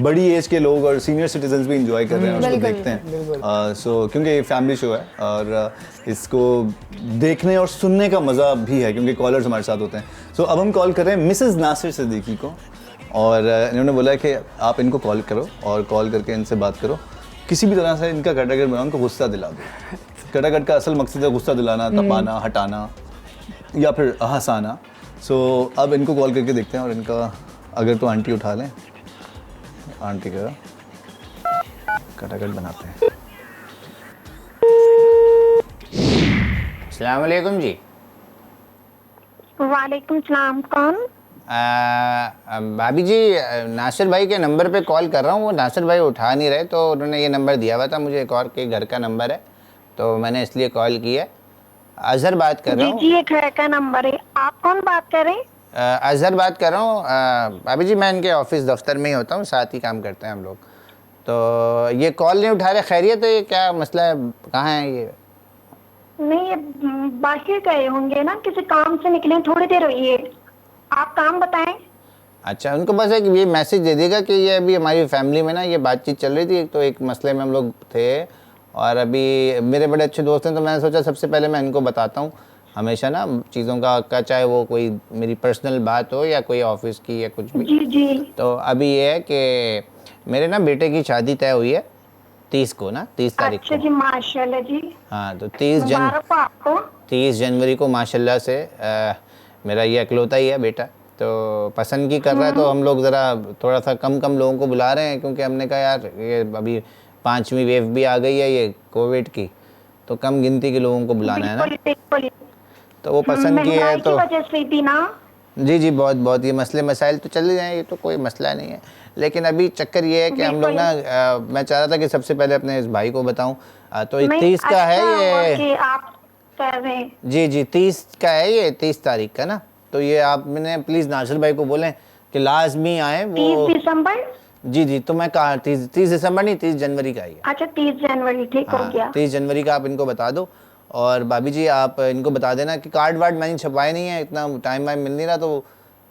बड़ी एज के लोग और सीनियर सिटीजन्स भी इंजॉय कर रहे हैं, उसको देखते हैं। सो क्योंकि ये फैमिली शो है और इसको देखने और सुनने का मज़ा भी है, क्योंकि कॉलर्स हमारे साथ होते हैं। सो अब हम कॉल कर रहे हैं मिसेस नासिर सिद्दीकी को, और इन्होंने बोला है कि आप इनको कॉल करो और कॉल करके इनसे बात करो, किसी भी तरह से इनका कटाकट बनाओ, उनको गुस्सा दिला दो। कटाकट का असल मकसद है गुस्सा दिलाना, तपाना, हटाना या फिर हंसाना। सो अब इनको कॉल करके देखते हैं, और इनका अगर तो आंटी उठा लें, आंटी का कटाकट बनाते हैं। अस्सलाम वालेकुम जी। वालेकुम सलाम, कौन? भाभी जी, नासिर भाई के नंबर पे कॉल कर रहा हूँ, वो नासिर भाई उठा नहीं रहे, तो उन्होंने ये नंबर दिया हुआ था मुझे, एक और के घर का नंबर है, तो मैंने इसलिए कॉल की है। अजहर बात कर रहा हूँ। जी, एक है का नंबर है। आप कौन बात कर रहे हैं? अजहर बात कर रहा हूँ। भाभी जी मैं इनके ऑफिस दफ्तर में ही होता हूँ, साथ ही काम करते हैं हम लोग। तो ये कॉल नहीं उठा रहे, खैरियत है? ये क्या मसला है, कहाँ है ये? नहीं, ये बाहर गए होंगे ना, किसी काम से निकले, थोड़ी देर हुई है। आप काम बताएं। अच्छा, उनको बस एक ये मैसेज दे देगा कि ये अभी हमारी फैमिली में ना ये बातचीत चल रही थी, तो एक मसले में हम लोग थे और अभी मेरे बड़े अच्छे दोस्त हैं, तो मैंने सोचा सबसे पहले मैं इनको बताता हूँ हमेशा ना चीज़ों का, चाहे वो कोई मेरी पर्सनल बात हो या कोई ऑफिस की या कुछ भी। जी। तो अभी ये है कि मेरे ना बेटे की शादी तय हुई है 30 को ना, 30 तारीख को। अच्छा जी, माशाल्लाह जी। हाँ, तो आपको 30 जनवरी को माशाल्लाह से मेरा ये अकलौता ही है बेटा, तो पसंद की कर रहा है। तो हम लोग ज़रा थोड़ा सा कम लोगों को बुला रहे हैं, क्योंकि हमने कहा यार ये अभी 5वीं वेव भी आ गई है ये कोविड की, तो कम गिनती के लोगों को बुलाना है ना। तो वो पसंद की है तो वजह से भी ना। जी बहुत ये मसले मसाइल तो चले जाएँ, ये तो कोई मसला नहीं है। लेकिन अभी चक्कर ये है कि हम लोग ना मैं चाह रहा था कि सबसे पहले अपने इस भाई को बताऊं। तो 30 का है ये। आप कह रहे हैं? जी 30 का है ये, 30 तारीख का ना। तो ये आप मैंने प्लीज़ नासिर भाई को बोलें कि लाजमी आए वो। 30 दिसंबर? जी तो मैं कहा 30 दिसंबर नहीं, 30 जनवरी का ही है। अच्छा 30 जनवरी, ठीक हो गया। 30 जनवरी का आप इनको बता दो। और भाभी जी आप इनको बता देना कि कार्ड वार्ड मैंने छपवाए नहीं है, इतना टाइम वाइम मिल नहीं रहा, तो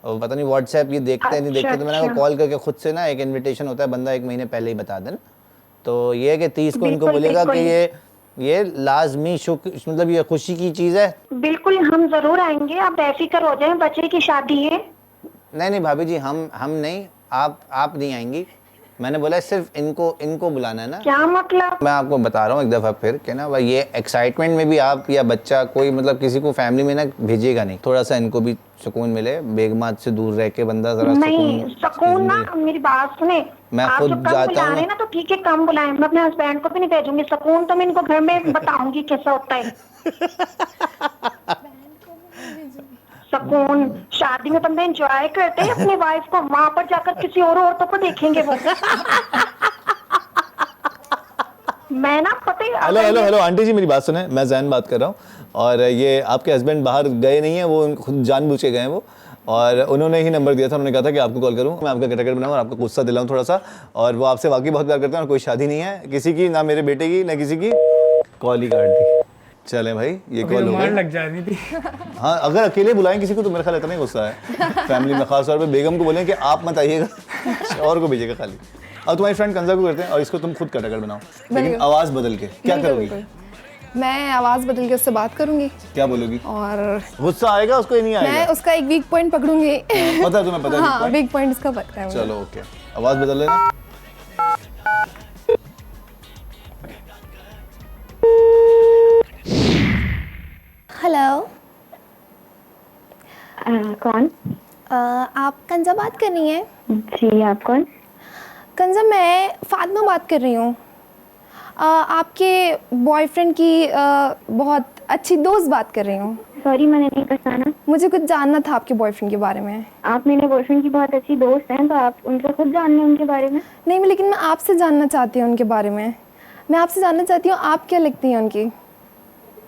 पता नहीं व्हाट्सएप ये देखते नहीं देखते, तो मैंने कॉल करके खुद से ना एक इनविटेशन होता है, बंदा 1 महीने पहले ही बता देना। तो ये है कि 30 को इनको बोलेगा कि ये लाजमी मतलब ये खुशी की चीज़ है। बिल्कुल हम जरूर आएंगे, आप बेफिक्र हो जाएं, बच्चे की शादी है। नहीं भाभी जी, हम नहीं, आप नहीं आएंगी। मैंने बोला सिर्फ इनको बुलाना है ना। क्या मतलब? मैं आपको बता रहा हूँ एक दफ़ा फिर कि ना भाई ये एक्साइटमेंट में भी आप या बच्चा कोई मतलब किसी को फैमिली में ना भेजिएगा नहीं, थोड़ा सा इनको भी सुकून मिले, बेगमात से दूर रह के बंदा जरा सुकून ना। मेरी बात सुने, मैं आप खुद जो कम जाता बुला रहे हैं ना, तो ठीक है कम बुलाएं, मैं अपने हस्बैंड को भी नहीं भेजूंगी। सुकून तो मैं इनको घर में बताऊंगी कैसा होता है। सुकून शादी में बंदे एंजॉय करते हैं अपनी वाइफ को, वहां पर जाकर किसी और औरतों को देखेंगे वो। मैं ना पता है। हेलो आंटी जी, मेरी बात सुने, मैं जैन बात कर रहा हूँ। और ये आपके हस्बैंड बाहर गए नहीं है, वो खुद जानबूझ के गए वो, और उन्होंने ही नंबर दिया था। उन्होंने कहा था कि आपको कॉल करूँ, मैं आपका कैटेगरी बनाऊँ और आपको गुस्सा दिलाऊँ थोड़ा सा। और वो आपसे वाकई बहुत प्यार करते हैं और कोई शादी नहीं है किसी की, ना मेरे बेटे की ना किसी की। कॉल ही काट दी। चले भाई, ये कॉल हो गई, लग जानी थी। हाँ, अगर अकेले बुलाएं किसी को तो मेरा ख्याल इतना ही गुस्सा है फैमिली में, खास तौर पे बेगम को बोलें कि आप मत आइएगा और को भेजिएगा खाली। अब तुम्हारी फ्रेंड कंजा को करते हैं और इसको तुम खुद कैटेगरी बनाओ, लेकिन आवाज़ बदल के। क्या करोगी? मैं आवाज़ बदल के उससे बात करूंगी। क्या बोलोगी? और गुस्सा आएगा उसको? ही नहीं आएगा? मैं उसका एक वीक पॉइंट पकड़ूंगी। पता है तुम्हें? पता है? हाँ, वीक पॉइंट उसका पता है। चलो ओके, आवाज़ बदल लेना। हेलो। कौन? आप कंजा बात कर रही हैं? जी, आप कौन? कंजा, मैं फातिमा बात कर रही हूँ। आपके बॉयफ्रेंड की बहुत अच्छी दोस्त बात कर रही हूँ। सॉरी, मैंने नहीं पहचाना। मुझे कुछ जानना था आपके बॉयफ्रेंड के बारे में। आप मेरे बॉयफ्रेंड की बहुत अच्छी दोस्त हैं, तो आप उनसे खुद जान लें उनके बारे में। नहीं, लेकिन मैं आपसे जानना चाहती हूँ उनके बारे में। मैं आपसे जानना चाहती हूँ आप क्या लगती हैं उनकी।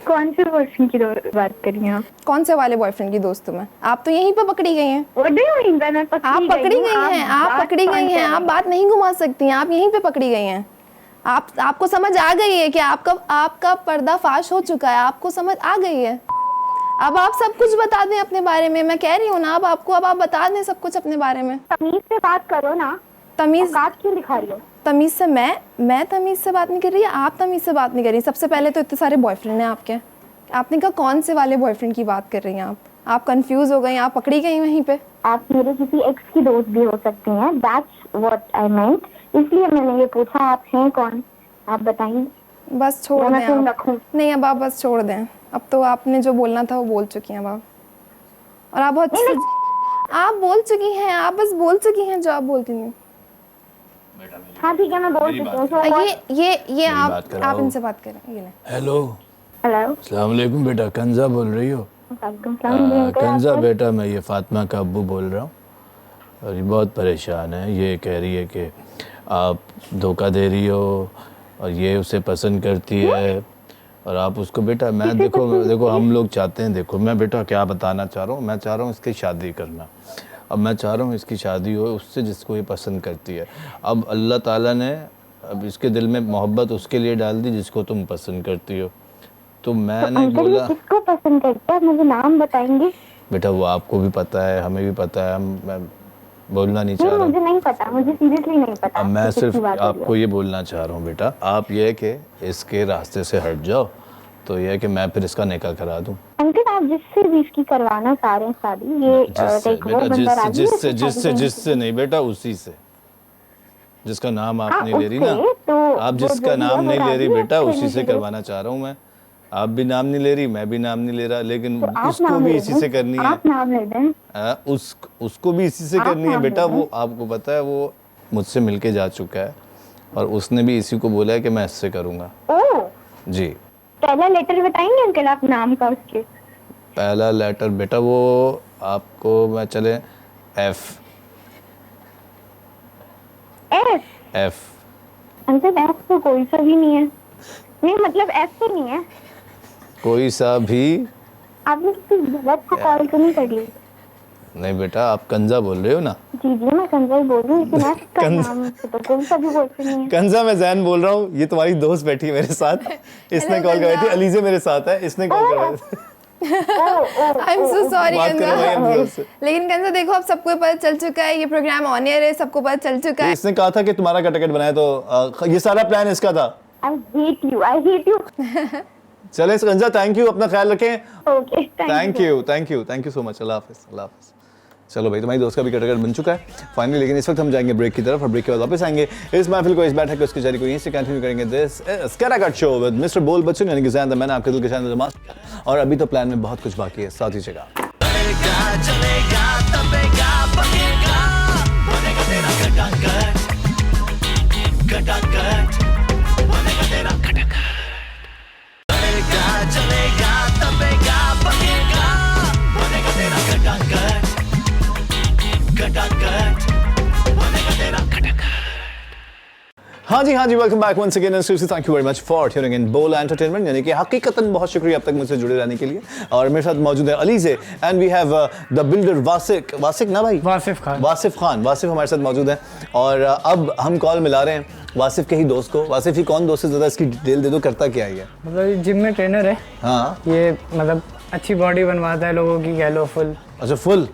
कौन से बॉयफ्रेंड की बात कर रही हैं आप? कौन से वाले बॉयफ्रेंड की दोस्त मैं? आप तो यहीं पे पकड़ी गई हैं। आप पकड़ी गई हैं, आप बात नहीं घुमा सकती हैं, आप यहीं पे पकड़ी गई हैं। आपको समझ आ गई है कि आपका पर्दाफाश हो चुका है, आपको समझ आ गई है। अब आप सब कुछ बता दें अपने बारे में। मैं कह रही हूँ ना, अब आप बता दें सब कुछ अपने बारे में। तमीज से बात करो ना। तमीज क्यों दिखा रही हो? तमीज से मैं तमीज से बात नहीं कर रही, आप तमीज से बात नहीं कर रही। सबसे पहले तो इतने सारे बॉयफ्रेंड हैं आपके, आपने कहा कौन से वाले बॉयफ्रेंड की बात कर रही हैं आप कंफ्यूज हो गई, आप पकड़ी गई वहीं पे। आप मेरे किसी एक्स की दोस्त भी हो सकती हैं, दैट्स व्हाट आई मेंट, इसलिए मैंने ये पूछा आप हैं कौन, आप बताइए। बस छोड़ दें आप। नहीं, अब आप बस छोड़ दें, अब तो आपने जो बोलना था वो बोल चुकी हैं अब। और आप बहुत आप बोल चुकी हैं, आप बस बोल चुकी हैं जो आप बोलती नहीं। हाँ ठीक है, मैं बोल चुकी हूँ। ये आप इनसे बात करें। ये हेलो अस्सलाम वालेकुम बेटा, कंजा बोल रही हो? कंजा बेटा, मैं ये फातिमा का अब्बू बोल रहा हूँ और ये बहुत परेशान है। ये कह रही है कि आप धोखा दे रही हो और ये उसे पसंद करती है और आप उसको बेटा मैं देखो हम लोग चाहते हैं, देखो मैं बेटा क्या बताना चाह रहा हूँ, मैं चाह रहा हूँ इसकी शादी करना। अब मैं चाह रहा हूँ इसकी शादी हो उससे जिसको ये पसंद करती है। अब अल्लाह ताला ने अब इसके दिल में मोहब्बत उसके लिए डाल दी जिसको तुम पसंद करती हो। तो मैंने बोला किसको पसंद करता है, मुझे नाम बताएंगे? बेटा वो आपको भी पता है, हमें भी पता है, मैं बोलना नहीं चाह रहा मुझे नहीं पता, मुझे सीरियसली नहीं पता। अब मैं किसकी सिर्फ बात हो रही है। आपको ये बोलना चाह रहा हूँ बेटा, आप ये है कि इसके रास्ते से हट जाओ, तो ये है कि मैं फिर इसका निकाह करा दूँ। अंकल आप जिससे भी इसकी करवाना चाह रहे हैं शादी, ये बेटा जिससे नहीं बेटा, उसी से जिसका नाम आप नहीं ले रही ना, आप जिसका नाम नहीं ले रही बेटा उसी से करवाना चाह रहा हूँ मैं। आप भी नाम नहीं ले रही, मैं भी नाम नहीं ले रहा, लेकिन उसको भी इसी से करनी है। आप नाम ले दें। उसको भी इसी से करनी है बेटा। वो आपको पता है वो मुझसे मिलके जा चुका है और उसने भी इसी को बोला है कि मैं इससे करूँगा। जी पहला लेटर बताएंगे अंकल आप नाम का उसके? पहला लेटर बेटा वो आपको मैं चले एफ अंकल एफ तो कोई सा भी नहीं है। नहीं मतलब एफ तो नहीं है कोई सा भी। आपने किसी गलत को कॉल तो नहीं कर ली? नहीं बेटा आप कंजा बोल रहे हो ना? जी मैं कंजा ही बोल रही हूँ, लेकिन एफ का नाम तो कोई सा भी बोलते नहीं है। कंजा मैं जैन बोल रहा हूँ, ये तुम्हारी दोस्त बैठी है मेरे साथ, इसने कॉल कराई थी। अलीजे मेरे साथ है, इसने कॉल कराई थी। आई एम सो सॉरी कंजा, लेकिन कंजा देखो अब सबको पता चल चुका है, ये प्रोग्राम ऑन एयर है, सबको पता चल चुका है। इसने कहा था कि तुम्हारा कटकट बनाए, तो ये सारा प्लान इसका था। I hate you. चले कंजा, थैंक यू, अपना ख्याल रखें। Okay thank you so much. अल्लाह हाफिज़। चलो भाई तुम्हारी दोस्त का भी कटकट बन चुका है फाइनली, लेकिन इस वक्त हम जाएंगे ब्रेक की तरफ और ब्रेक के बाद वापस आएंगे इस महफिल को, इस बैठक को, इसकी जारी को यहीं से कंटिन्यू करेंगे। दिस इज कटकट show with mister Bol Bachchan यानी कि ज़ैन द मैन, आपके दिल के शान द मास्टर। और अभी तो प्लान में बहुत कुछ बाकी है, साथ ही जगह चलेगा तबेगा बनेगा बनेगा तेरा कटाकट बनेगा तेरा कटाकट। चलेगा तबेगा बनेगा बनेगा तेरा कटाकट बनेगा तेरा कटाकट। हाँ जी welcome back once again and thank you very much for tuning in Bol Entertainment, यानी कि हकीकतन बहुत शुक्रिया अब तक मुझसे जुड़े रहने के लिए। और मेरे साथ मौजूद है अली से, and we have the builder Wasiq ना भाई, वासिफ खान हमारे साथ मौजूद है। और अब हम कॉल मिला रहे हैं वासिफ के ही दोस्त को। वासिफ ही कौन दोस्त है, ज़्यादा इसकी डिटेल दे दो, करता क्या है? मतलब जिम में ट्रेनर है। हाँ ये मतलब अच्छी बॉडी बनवाता है लोगों की, कह लो फुल। अच्छा फुल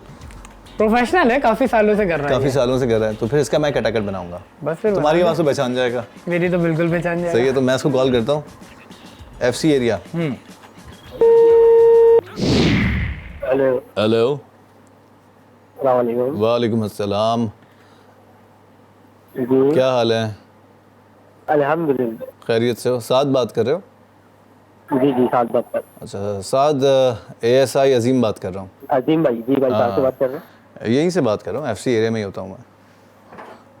प्रोफेशनल है, काफी सालों से कर रहा है। काफी सालों से कर रहा है, तो फिर इसका मैं कटाकट बनाऊंगा। बस फिर तुम्हारी आवाज़ से पहचान जाएगा। मेरी तो बिल्कुल पहचान जाएगा। सही है, तो मैं इसको कॉल करता हूँ। FC area. हेलो वालेकुम अस्सलाम, क्या हाल है? अल्हम्दुलिल्लाह खैरियत से हो? साथ बात कर रहे हो? जी साथ बात कर। अच्छा साथ ASI अजीम बात कर रहा हूँ। अजीम भाई, जी भाई कहाँ से बात कर रहे हैं? यहीं से बात कर रहा हूँ, FC एरिया में ही होता हूँ मैं।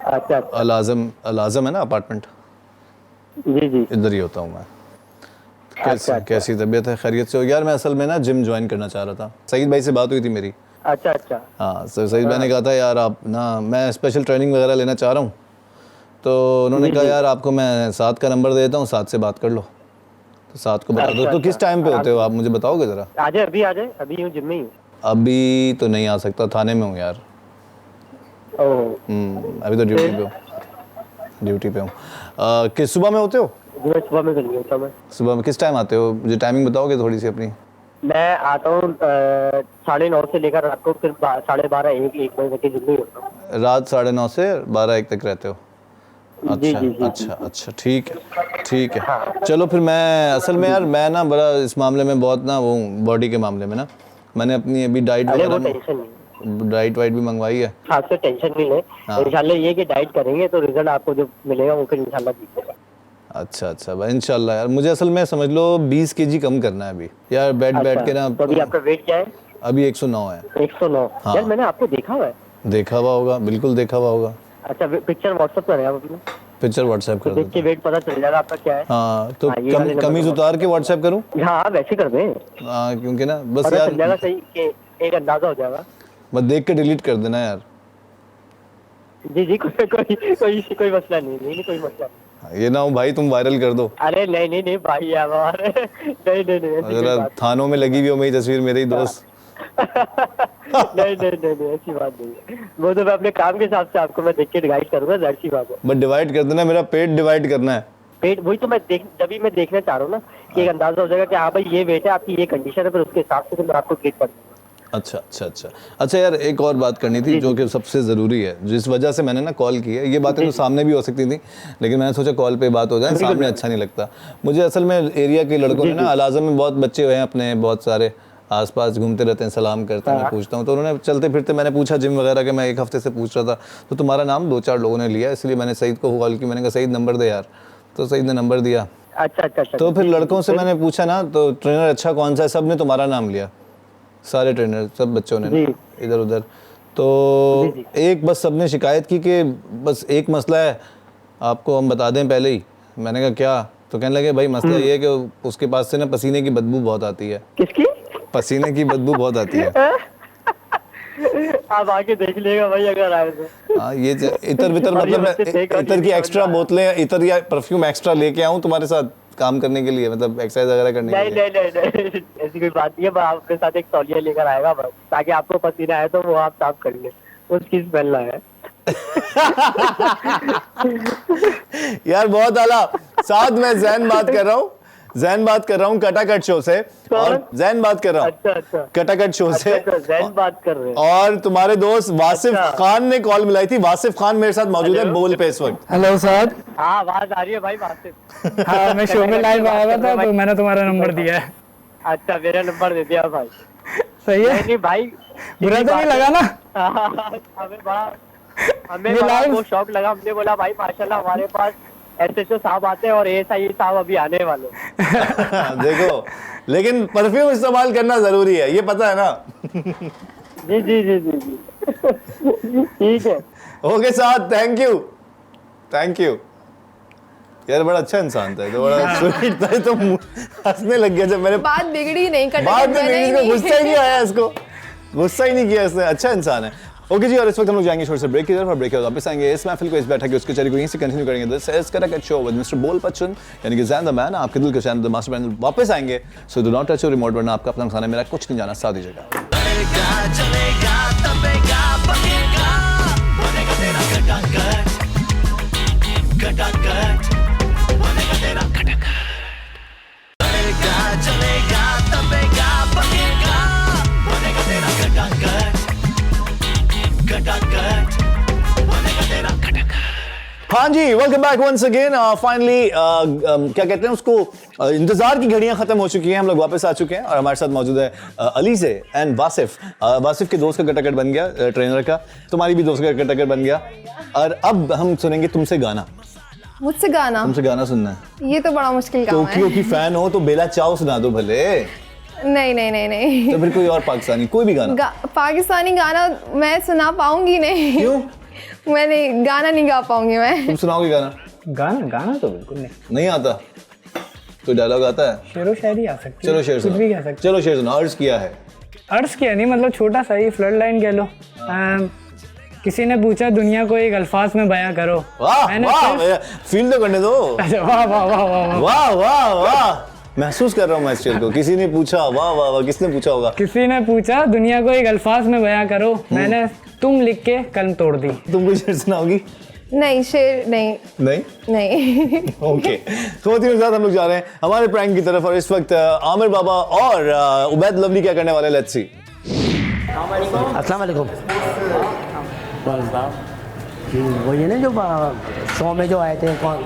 अच्छा अलाज़म है ना अपार्टमेंट? जी इधर ही होता हूँ मैं। कैसी तबीयत है? खैरियत से हो? यार मैं असल में ना जिम ज्वाइन करना चाह रहा था, सईद भाई से बात हुई थी मेरी। अच्छा हाँ सईद भाई ने कहा था यार आप ना, मैं स्पेशल ट्रेनिंग वगैरह लेना चाह रहा हूँ, तो उन्होंने कहा यार आपको मैं साथ का नंबर देता हूँ, साथ से बात कर लो, तो साथ को बता दो। तो किस टाइम पे होते हो आप, मुझे बताओगे ज़रा? अभी आ जाए, अभी हूँ जिम में ही। अभी तो नहीं आ सकता, थाने में हूँ यार। अभी तो ड्यूटी पे हूँ। किस सुबह में होते हो? सुबह में जल्दी होता मैं। सुबह में किस टाइम आते हो, मुझे टाइमिंग बताओगे थोड़ी सी अपनी? मैं आता हूँ 9:30 से लेकर रात को फिर 12:30 1 बजे तक जिम में होता हूँ। रात 9:30 से 12-1 तक रहते हो? अच्छा ठीक है। चलो फिर मैं असल में यार मैं ना बड़ा इस मामले में बहुत ना वो बॉडी के मामले में ना, मैंने अपनी अभी डाइट वाइट भी मंगवाई है। आपसे टेंशन नहीं ले, इंशाल्लाह ये कि डाइट करेंगे तो रिजल्ट आपको जो मिलेगा वो फिर इंशाल्लाह दिखेगा। अच्छा भाई इंशाल्लाह। यार मुझे असल में समझ लो 20 kg कम करना है अभी यार, बैठ के ना। तो अभी आपका वेट क्या है? अभी 109 है। 109? हाँ। यार मैंने आपको देखा हुआ है। देखा हुआ होगा, बिल्कुल देखा हुआ होगा। अच्छा पिक्चर व्हाट्सएप करें आप अपना? पिक्चर व्हाट्सएप कर देख के वेट पता चल जाएगा आपका क्या है। हाँ तो कमीज उतार के व्हाट्सएप करूँ? हाँ वैसे कर दें। हाँ क्योंकि ना बस पता यार चल जाएगा सही कि एक अंदाजा हो जाएगा। बस देख के डिलीट कर देना यार। जी कोई मसला नहीं, कोई मसला नहीं। ये ना हो भाई तुम वायरल कर दो। अरे नहीं नहीं नहीं भाई यार नहीं नहीं नहीं ऐसी अगर बात थानों में लगी हुई हो मेरी तस्वीर मेरे ही दोस्त। नहीं नहीं नहीं नहीं ऐसी बात नहीं है। वो तो मैं अपने काम के हिसाब से आपको मैं देख के गाइड करूंगा, जाहिर सी बात है। बट डिवाइड कर देना, मेरा पेट डिवाइड करना है। पेट वही तो मैं मैं देखना चाह रहा हूँ ना कि एक अंदाजा हो जाएगा कि हाँ भाई ये वेट है, आपकी ये कंडीशन है, फिर उसके हिसाब से मैं आपको ट्रीट कर दूंगा। अच्छा यार, एक और बात करनी थी जो कि सबसे ज़रूरी है, जिस वजह से मैंने ना कॉल की है। ये बातें तो सामने भी हो सकती थी, लेकिन मैंने सोचा कॉल पे बात हो जाए, सामने अच्छा नहीं लगता मुझे। असल में एरिया के लड़कों ने ना, अल-आज़म में बहुत बच्चे हुए हैं अपने, बहुत सारे आसपास घूमते रहते हैं, सलाम करते हैं, मैं पूछता हूँ तो उन्होंने चलते फिरते, मैंने पूछा जिम वगैरह के, मैं एक हफ्ते से पूछ रहा था तो तुम्हारा नाम 2-4 लोगों ने लिया, इसलिए मैंने सईद को कॉल की। मैंने कहा सईद नंबर दे यार, तो सईद ने नंबर दिया। अच्छा। तो फिर लड़कों से मैंने पूछा ना, तो ट्रेनर अच्छा कौन सा है, सब ने तुम्हारा नाम लिया, सारे ट्रेनर, सब बच्चों ने इधर उधर। तो एक बस सबने शिकायत की कि बस एक मसला है, आपको हम बता दें पहले ही। मैंने कहा क्या? तो कहने लगे भाई मसला ये है कि उसके पास से ना पसीने की बदबू बहुत आती है। किसकी? पसीने की बदबू बहुत आती है। आप आके देख लेगा भाई अगर आए तो। हाँ, ये इतर वितर मतलब मैं इतर की एक्स्ट्रा बोतलें, इतर या परफ्यूम एक्स्ट्रा लेके आऊँ तुम्हारे साथ काम करने के लिए, मतलब एक्सरसाइज वगैरह करने के लिए? नहीं ऐसी कोई बात नहीं है। मैं आपके साथ एक तौलिया लेकर आएगा बस, ताकि आपको पसीना आए तो वो आप साफ कर ले, उसकी स्मेल है। यार बहुत आला। साथ में जैन बात कर रहा हूँ कटाकट शो से, और जैन बात कर रहा हूँ कटाकट शो से। जैन बात कर रहे हैं। और तुम्हारे दोस्त वासिफ खान ने कॉल मिलाई थी। वासिफ खान मेरे साथ मौजूद है बोल पे इस वक्त। Hello sir. हाँ आवाज आ रही है भाई वासिफ। हाँ मैं शो में लाइव आया हुआ था तो मैंने तुम्हारा नंबर दिया है। अच्छा मेरा नंबर दे दिया भाई। सही है? नहीं भाई बुरा तो नहीं लगा ना? हमें बड़ा वो शौक लगा, हमने बोला भाई माशाल्लाह हमारे पास SHO साहब आते हैं और ASI साहब अभी आने वाले। देखो लेकिन परफ्यूम इस्तेमाल करना जरूरी है, ये पता है ना? जी ठीक है। ओके साहब, थैंक यू। यार बड़ा अच्छा इंसान था, तो बड़ा स्वीट था, तो हंसने लग गया जब मैंने बात बिगड़ी नहीं, बात में बिगड़ी, गुस्सा ही नहीं आया इसको, गुस्सा ही नहीं किया इसने, अच्छा इंसान है। ओके जी, और इस वक्त हम लोग जाएंगे छोटे से ब्रेक की तरफ, और ब्रेक के बाद वापस आएंगे इस महफिल को, इस बैठक के उसके चर्चा को यहीं से कंटिन्यू करेंगे। This is Katakat show with mister Bol Bachchan, यानी कि ज़ैन द मैन, आपके दिल के चैनल द मास्टर पैनल वापस आएंगे। So do not touch your remote, वरना आपका अपना नुकसान है, मेरा कुछ नहीं जाना, साथ दीजिएगा। चलेगा तबेगा बनेगा बनेगा तेरा कटाकट बनेगा तेरा कटाकट। चलेगा तबेगा बनेगा बनेगा तेरा कटाकट बनेगा तेरा कटाकट। हाँ जी, welcome back once again. Finally क्या कहते हैं उसको, इंतजार की घड़ियां खत्म हो चुकी हैं, हम लोग वापस आ चुके हैं, और हमारे साथ मौजूद है अली से एंड वासिफ के दोस्त का कटाकट बन गया, ट्रेनर का, तुम्हारी भी दोस्त का कटाकट बन गया। और अब हम सुनेंगे तुमसे गाना। मुझसे गाना? तुमसे गाना सुनना है? ये तो बड़ा मुश्किल काम है। टोक्यो की फैन हो तो बेला चाओ सुना दो भले। नहीं तो फिर कोई और पाकिस्तानी, कोई भी गाना। पाकिस्तानी गाना मैं सुना पाऊंगी नहीं। क्यों? मैं गाना नहीं गा पाऊंगी मैं। तुम सुनाओगे गाना? गाना तो बिल्कुल नहीं आता। कोई डायलॉग आता है? शेरो शायरी आ सकती है। चलो शेर सुना। कुछ भी कह सकते। चलो शेर सुना। अर्ज किया है? अर्ज किया नहीं, मतलब छोटा सा ही फ्लड लाइन कह लो। किसी ने पूछा दुनिया को एक अल्फाज में बयां करो। वाह, फील तो करने दो। वाह वाह वाह वाह वाह वाह वाह, महसूस कर रहा हूँ मैं इस चीज को। किसी ने पूछा, वाह वाह वाह, किसने पूछा होगा? किसी ने पूछा दुनिया को एक अल्फाज में बयां करो, मैंने तुम लिख के कलम तोड़ दी। तुम कोई शेर सुनाओगी? नहीं, शेर नहीं। ओके, तो तीनों साथ हम लोग जा रहे हैं हमारे प्रैंक की तरफ, और इस वक्त आमिर बाबा और उबैद लवली क्या करने वाले, लेट्स सी। अस्सलाम वालेकुम। वो ये ना जो शो में जो आए थे, कौन?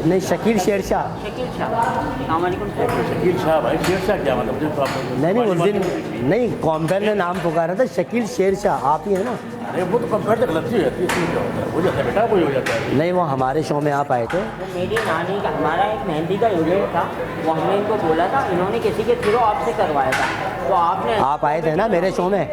नहीं, शकील शेरशाह। शकील शाह भाई, शेरशाह क्या मतलब? नहीं उस दिन नहीं, कॉम्पेयर ने नाम पुकारा था शकील शेरशाह, आप ही है ना? अरे वो तो कंपेयर से गलती हो जाती है, इसमें क्या होता है, हो जाता है बेटा, वही हो जाता है। नहीं, वो हमारे शो में आप आए थे। मेरी नानी का, हमारा एक मेहंदी का इवेंट था, वो हमने इनको बोला था, इन्होंने किसी के थ्रू आपसे करवाया था, तो आपने आप आए थे ना मेरे शो में?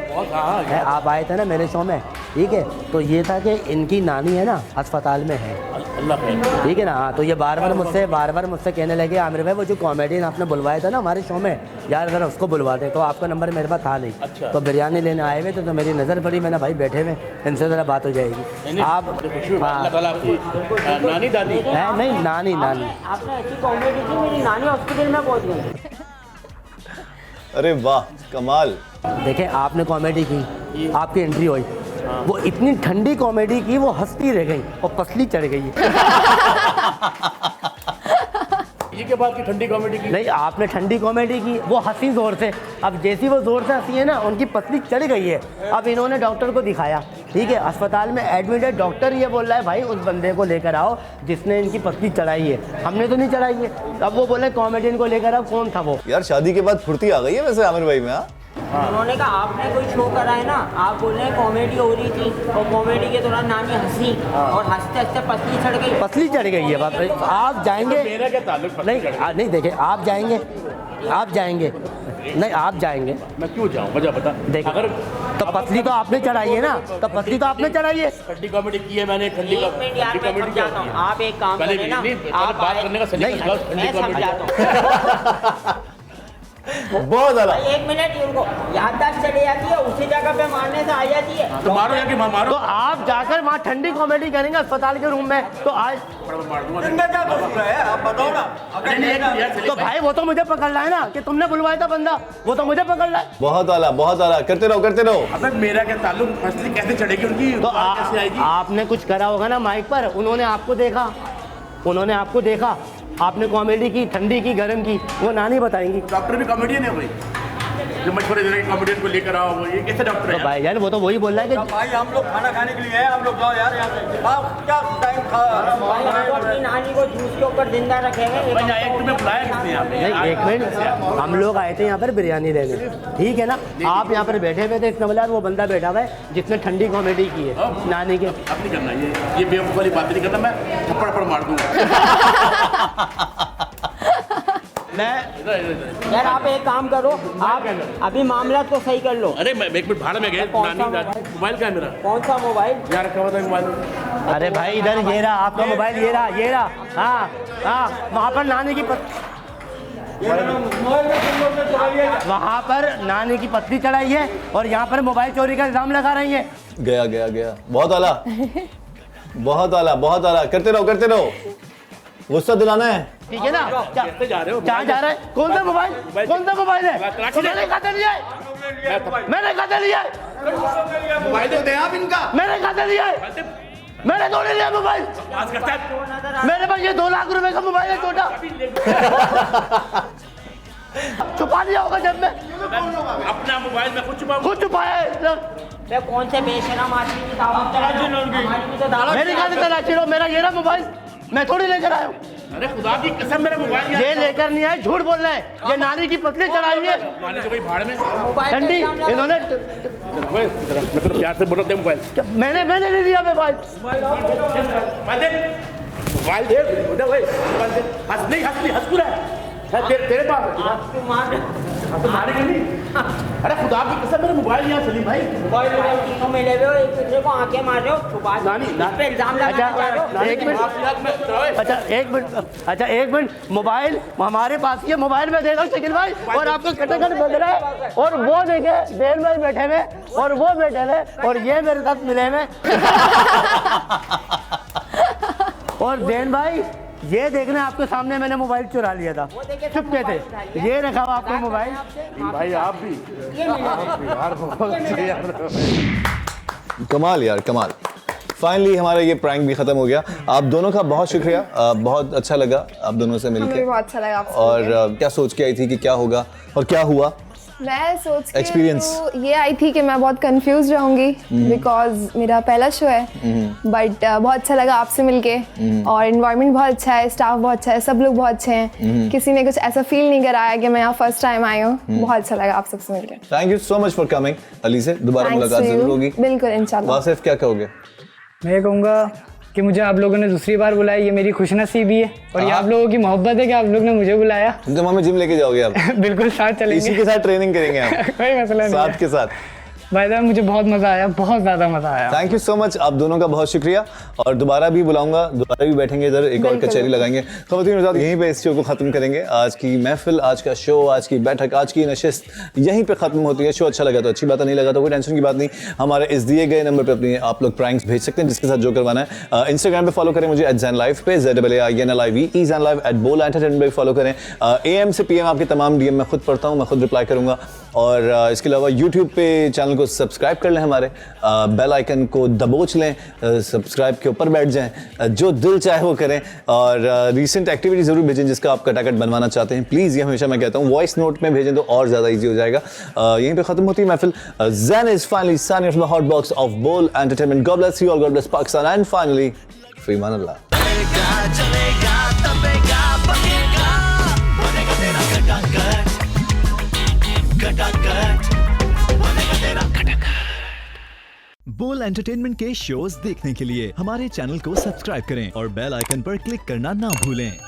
आप आए थे ना मेरे शो में, ठीक है? तो ये था कि इनकी नानी है ना अस्पताल में है, अल्लाह खैर। ठीक है ना। हाँ, तो ये बार बार मुझसे कहने लगे आमिर भाई वो जो कॉमेडियन आपने बुलवाया था ना हमारे शो में, यार अगर उसको बुलवा दे। तो आपका नंबर मेरे पास था नहीं। अच्छा। तो बिरयानी लेने आए हुए तो मेरी नज़र पड़ी, मैंने भाई बैठे हुए इनसे ज़रा बात हो जाएगी। आप अल्लाह ताला आपकी नानी दादी है नहीं, नानी आपने ऐसी कॉमेडी की मेरी नानी हॉस्पिटल में पहुंच गई। अरे वाह कमाल। देखें आपने कॉमेडी की, आपकी एंट्री हुई, वो इतनी ठंडी कॉमेडी की वो हंसती रह गई और पसली चढ़ गई। ये के बाद की ठंडी कॉमेडी की नहीं, आपने ठंडी कॉमेडी की, वो हंसी जोर से। अब जैसी वो जोर से हंसी है ना, उनकी पसली चढ़ गई है। अब इन्होंने डॉक्टर को दिखाया, ठीक है, अस्पताल में एडमिट है। डॉक्टर ये बोल रहा है भाई उस बंदे को लेकर आओ जिसने इनकी पसली चढ़ाई है, हमने तो नहीं चढ़ाई है। अब वो बोले कॉमेडियन को लेकर आओ, कौन था वो? यार शादी के बाद फुर्ती आ गई है वैसे आमिर भाई में। उन्होंने कहा आपने कोई शो करा है ना, आप बोल रहे हैं कॉमेडी हो रही थी और कॉमेडी के दौरान नानी हंसी और हंसते हंसते पसली चढ़ गई। पसली चढ़ गई है बात। आप जाएंगे मेरा क्या ताल्लुक? नहीं देखें, आप जाएंगे नहीं, आप जाएंगे। मैं क्यों जाऊँ, वजह बता। देखिए अगर तो पसली तो आपने चढ़ाई है ना, तो पसली तो आपने चढ़ाई है। ठंडी कॉमेडी की है मैंने। ठंडी कॉमेडी क्या होती है? आप एक काम पहले करें ना, आप बात करने का सलीका सिखाओ। ठंडी कॉमेडी बहुत अलग। एक मिनट, उनको याददाश्त चली जाती है, उसी जगह पे मारने से आ जाती है। तो मारो या कि मारो। तो आप जाकर वहाँ ठंडी कॉमेडी करेंगे अस्पताल के रूम में, तो आज तो भाई वो तो मुझे पकड़ रहा है ना कि तुमने बुलवाया था बंदा, वो तो मुझे पकड़ रहा है। बहुत आला, बहुत आला। करते रहो। अबे मेरा क्या ताल्लुक, फसली कैसे चढ़ेगी उनकी? तो कैसे आएगी? आपने कुछ करा होगा ना माइक पर, उन्होंने आपको देखा, आपने कॉमेडी की, ठंडी की, गरम की, वो नानी बताएंगी। डॉक्टर भी कॉमेडियन है भाई, जो मशवरे दे रहे हैं कॉमेडियन को लेकर आओ, ये कैसे डॉक्टर है? तो भाई यार वो तो वही बोल रहा है कि भाई हम लोग खाना खाने के लिए हैं, हम लोग जाओ यार यहाँ से। आप क्या टाइम खा अपनी नानी को जूस के ऊपर जिंदा रखेंगे। तुम्हें बुलाया किसने यहाँ पे? नहीं, एक मिनट, हम लोग आए थे यहाँ पर बिरयानी लेने, ठीक है ना। आप यहाँ पर बैठे हुए थे, इसने बोला वो बंदा बैठा हुआ है जिसने ठंडी कॉमेडी की है नानी के। अब नहीं करना ये बेवकूफ़ वाली बात नहीं करना, मैं थप्पड़ मार दूंगा। यार आप एक काम करो, आप अभी मामला तो सही कर लो। अरे मैं एक मिनट भाड़ा में गया, मोबाइल क्या है मेरा? कौन सा मोबाइल? यार रखा हुआ था मोबाइल। अरे भाई इधर ये रहा आपका मोबाइल, ये रहा। हाँ, वहाँ पर नानी की वहाँ पर नानी की पत्नी चढ़ाई है और यहाँ पर मोबाइल चोरी का इल्जाम लगा रही है। गया। बहुत आला। करते रहो। गुस्सा दिलाना है, ठीक है ना। कहाँ जा रहे हैं? कौन सा मोबाइल है? मैंने खाता लिया है। मोबाइल दे आप इनका। मैंने खाता लिया है। मैंने थोड़ी लिया मोबाइल। मेरे पास ये 2 लाख रुपए का मोबाइल है छोटा। छुपा दिया होगा जब मैं अपना मोबाइल में खुद छुपाया है। कौन से बेशरम आदमी की दावत तलाशी लोगे? मेरी कहाँ से तलाशी लो? मेरा ये रहा मोबाइल, मैं थोड़ी लेकर आया हूँ। अरे खुदा की कसम मेरा मोबाइल ये लेकर नहीं आए, झूठ बोल रहे हैं। ये नानी की पतली चढ़ाई है भाड़ में ठंडी, इन्होंने प्यार से बोलो मोबाइल। मैंने ले लिया मोबाइल। तेरे पास मारेंगे नहीं। अरे खुदा की कसम मेरा मोबाइल यहाँ सलीम भाई, मोबाइल तीनों मिले हुए हो, एक दूसरे को आंखें मार रहे हो, छुपा पे इल्जाम लगा रहे हो। एक मिनट, मोबाइल हमारे पास ही है, मोबाइल में दे दो शकील भाई। और आपको कटकट बज रहा है और वो देखे जेल में बैठे हुए और वो बैठे हुए और ये मेरे साथ मिले हुए। और जैन भाई ये देखना, आपके सामने मैंने मोबाइल चुरा लिया था, चुपके थे, ये रखा हुआ आपका मोबाइल। भाई आप भी यार कमाल यार कमाल। फाइनली हमारा ये प्रैंक भी खत्म हो गया। आप दोनों का बहुत शुक्रिया, बहुत अच्छा लगा आप दोनों से मिलकर। बहुत अच्छा लगा आपसे। और क्या सोच के आई थी कि क्या होगा और क्या हुआ? मैं सोच के Experience. तो ये आई थी कि मैं बहुत कंफ्यूज रहूंगी बिकॉज मेरा पहला शो है, बट बहुत अच्छा लगा आपसे मिलके। और एनवायरनमेंट बहुत अच्छा है, स्टाफ बहुत अच्छा है, सब लोग बहुत अच्छे हैं। किसी ने कुछ ऐसा फील नहीं कराया कि मैं यहाँ फर्स्ट टाइम आई हूँ। बहुत अच्छा लगा आप सबसे मिलके। Thank you so much for coming. Ali से दोबारा मुलाकात जरूर होगी। बिल्कुल इंशाल्लाह। वासिफ क्या कहोगे? मैं कहूँगा कि मुझे आप लोगों ने दूसरी बार बुलाया, ये मेरी खुशनसीबी है और ये आप लोगों की मोहब्बत है कि आप लोग ने मुझे बुलाया। तुम हमें जिम लेके जाओगे आप? बिल्कुल साथ चलेंगे, इसी के साथ ट्रेनिंग करेंगे हम। कोई मसला नहीं, साथ के साथ। भाई साहब मुझे बहुत मज़ा आया, बहुत ज़्यादा मज़ा आया। थैंक यू सो मच, आप दोनों का बहुत शुक्रिया और दोबारा भी बुलाऊंगा, दोबारा भी बैठेंगे इधर, एक और कचहरी लगाएंगे। ख़वातीन हज़रात यहीं पे इस शो को ख़त्म करेंगे। आज की महफिल, आज का शो, आज की बैठक, आज की नशिस्त यहीं पे ख़त्म होती है। शो अच्छा लगा तो अच्छी बात है, नहीं लगा तो कोई टेंशन की बात नहीं। हमारे इस दिए गए नंबर पर अपनी आप लोग प्रैंक्स भेज सकते हैं जिसके साथ जो करवाना है। इंस्टाग्राम पे फॉलो करें मुझे @ZanLive पे, ZAINLIVE ZanLive @Bol Entertainment पे फॉलो करें। AM से PM आपके तमाम DM मैं खुद पढ़ता हूँ, मैं खुद रिप्लाई करूँगा। और इसके अलावा यूट्यूब पे चैनल को सब्सक्राइब कर लें, हमारे बेल आइकन को दबोच लें, सब्सक्राइब के ऊपर बैठ जाएं, जो दिल चाहे वो करें। और रीसेंट एक्टिविटी ज़रूर भेजें जिसका आप कटाकट बनवाना चाहते हैं। प्लीज़ ये हमेशा मैं कहता हूँ वॉइस नोट में भेजें तो और ज़्यादा ईजी हो जाएगा। यहीं पे ख़त्म होती है महफिल। Zan is finally signing from the hot box of Bol Entertainment. God bless you all, God bless Pakistan, and finally, Fi Aman Allah. चलेगा तबेगा बकेगा बनेगा तेरा खटाखट खटाखट बनेगा तेरा खटाखट। बोल एंटरटेनमेंट के शोज देखने के लिए हमारे चैनल को सब्सक्राइब करें और बेल आइकन पर क्लिक करना ना भूलें।